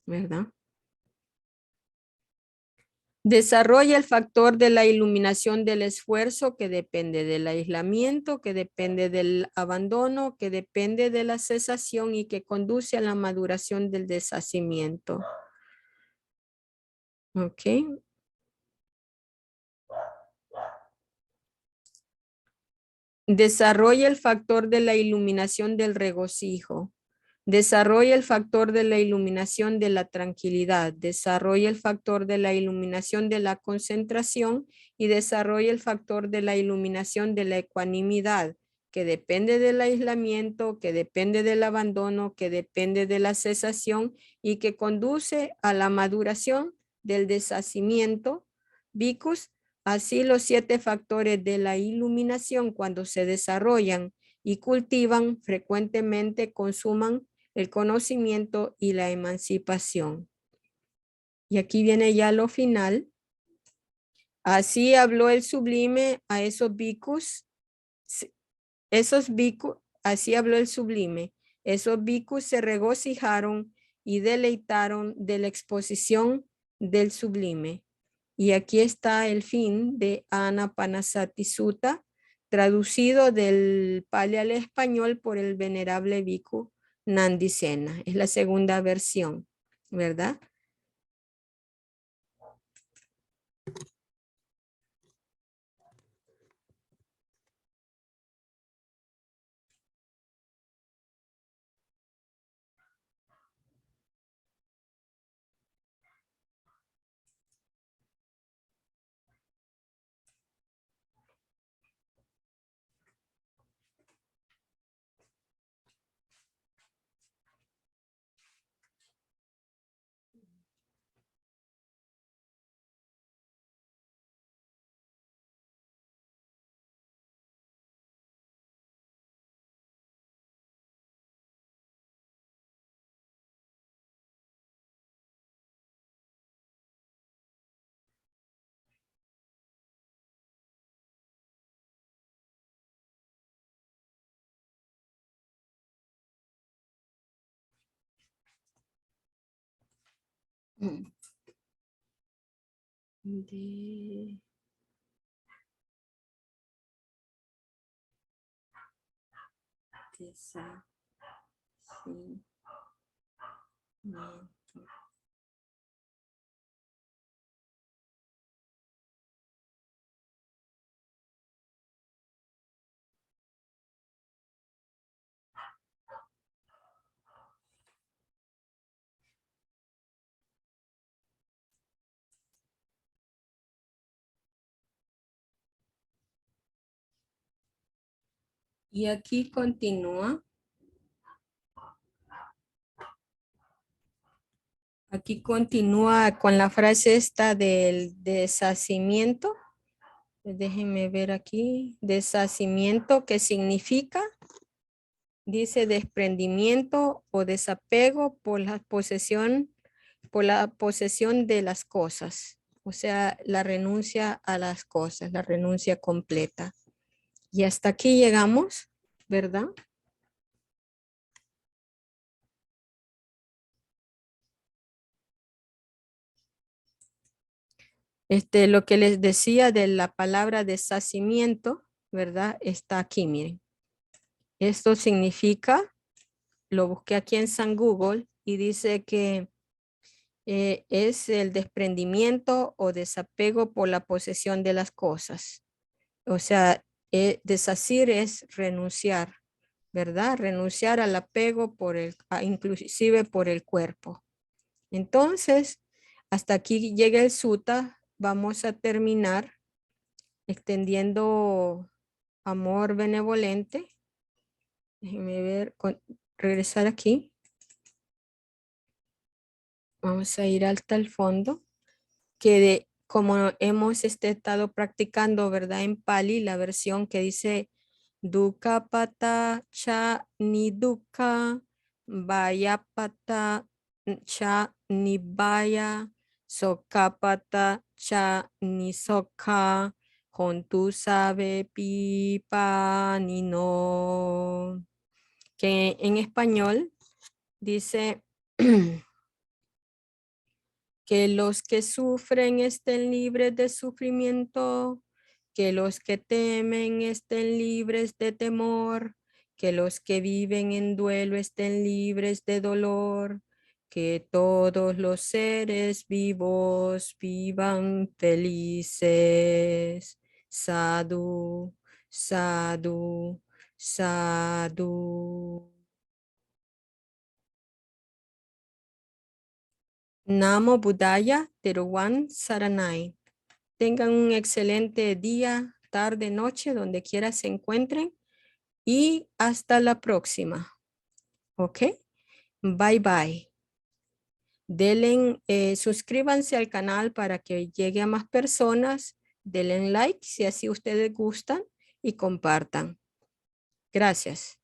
Speaker 1: ¿verdad? Desarrolla el factor de la iluminación del esfuerzo, que depende del aislamiento, que depende del abandono, que depende de la cesación y que conduce a la maduración del deshacimiento. Ok. Desarrolla el factor de la iluminación del regocijo. Desarrolla el factor de la iluminación de la tranquilidad. Desarrolla el factor de la iluminación de la concentración y desarrolla el factor de la iluminación de la ecuanimidad, que depende del aislamiento, que depende del abandono, que depende de la cesación y que conduce a la maduración del deshacimiento. Vicus. Así los 7 factores de la iluminación, cuando se desarrollan y cultivan, frecuentemente consuman el conocimiento y la emancipación. Y aquí viene ya lo final. Así habló el sublime a esos bhikkhus, así habló el sublime. Esos bhikkhus se regocijaron y deleitaron de la exposición del sublime. Y aquí está el fin de Anapanasati Sutta, traducido del pali al español por el venerable Bhikkhu Nandisena. Es la segunda versión, ¿verdad? De deshacimiento. Y aquí continúa. Aquí continúa con la frase esta del deshacimiento. Déjenme ver aquí. Deshacimiento, ¿qué significa? Dice desprendimiento o desapego por la posesión de las cosas. O sea, la renuncia a las cosas, la renuncia completa. Y hasta aquí llegamos, ¿verdad? Lo que les decía de la palabra deshacimiento, ¿verdad? Está aquí, miren. Esto significa, lo busqué aquí en San Google y dice que es el desprendimiento o desapego por la posesión de las cosas. O sea, deshacer es renunciar, ¿verdad? Renunciar al apego inclusive por el cuerpo. Entonces, hasta aquí llega el sutta. Vamos a terminar extendiendo amor benevolente. Déjenme ver, regresar aquí. Vamos a ir hasta el fondo. Como hemos estado practicando, ¿verdad? En Pali, la versión que dice Dukkha pata cha ni dukkha Vayapata cha nibaya. Sokapata cha nisoka. Hontu sabe pipa ni no. Que en español dice que los que sufren estén libres de sufrimiento, que los que temen estén libres de temor, que los que viven en duelo estén libres de dolor, que todos los seres vivos vivan felices. Sadhu, sadhu, sadhu. Namo Buddhaya Teruwan Saranay. Tengan un excelente día, tarde, noche, donde quiera se encuentren y hasta la próxima. ¿Ok? Bye bye. Suscríbanse al canal para que llegue a más personas. Denle like si así ustedes gustan y compartan. Gracias.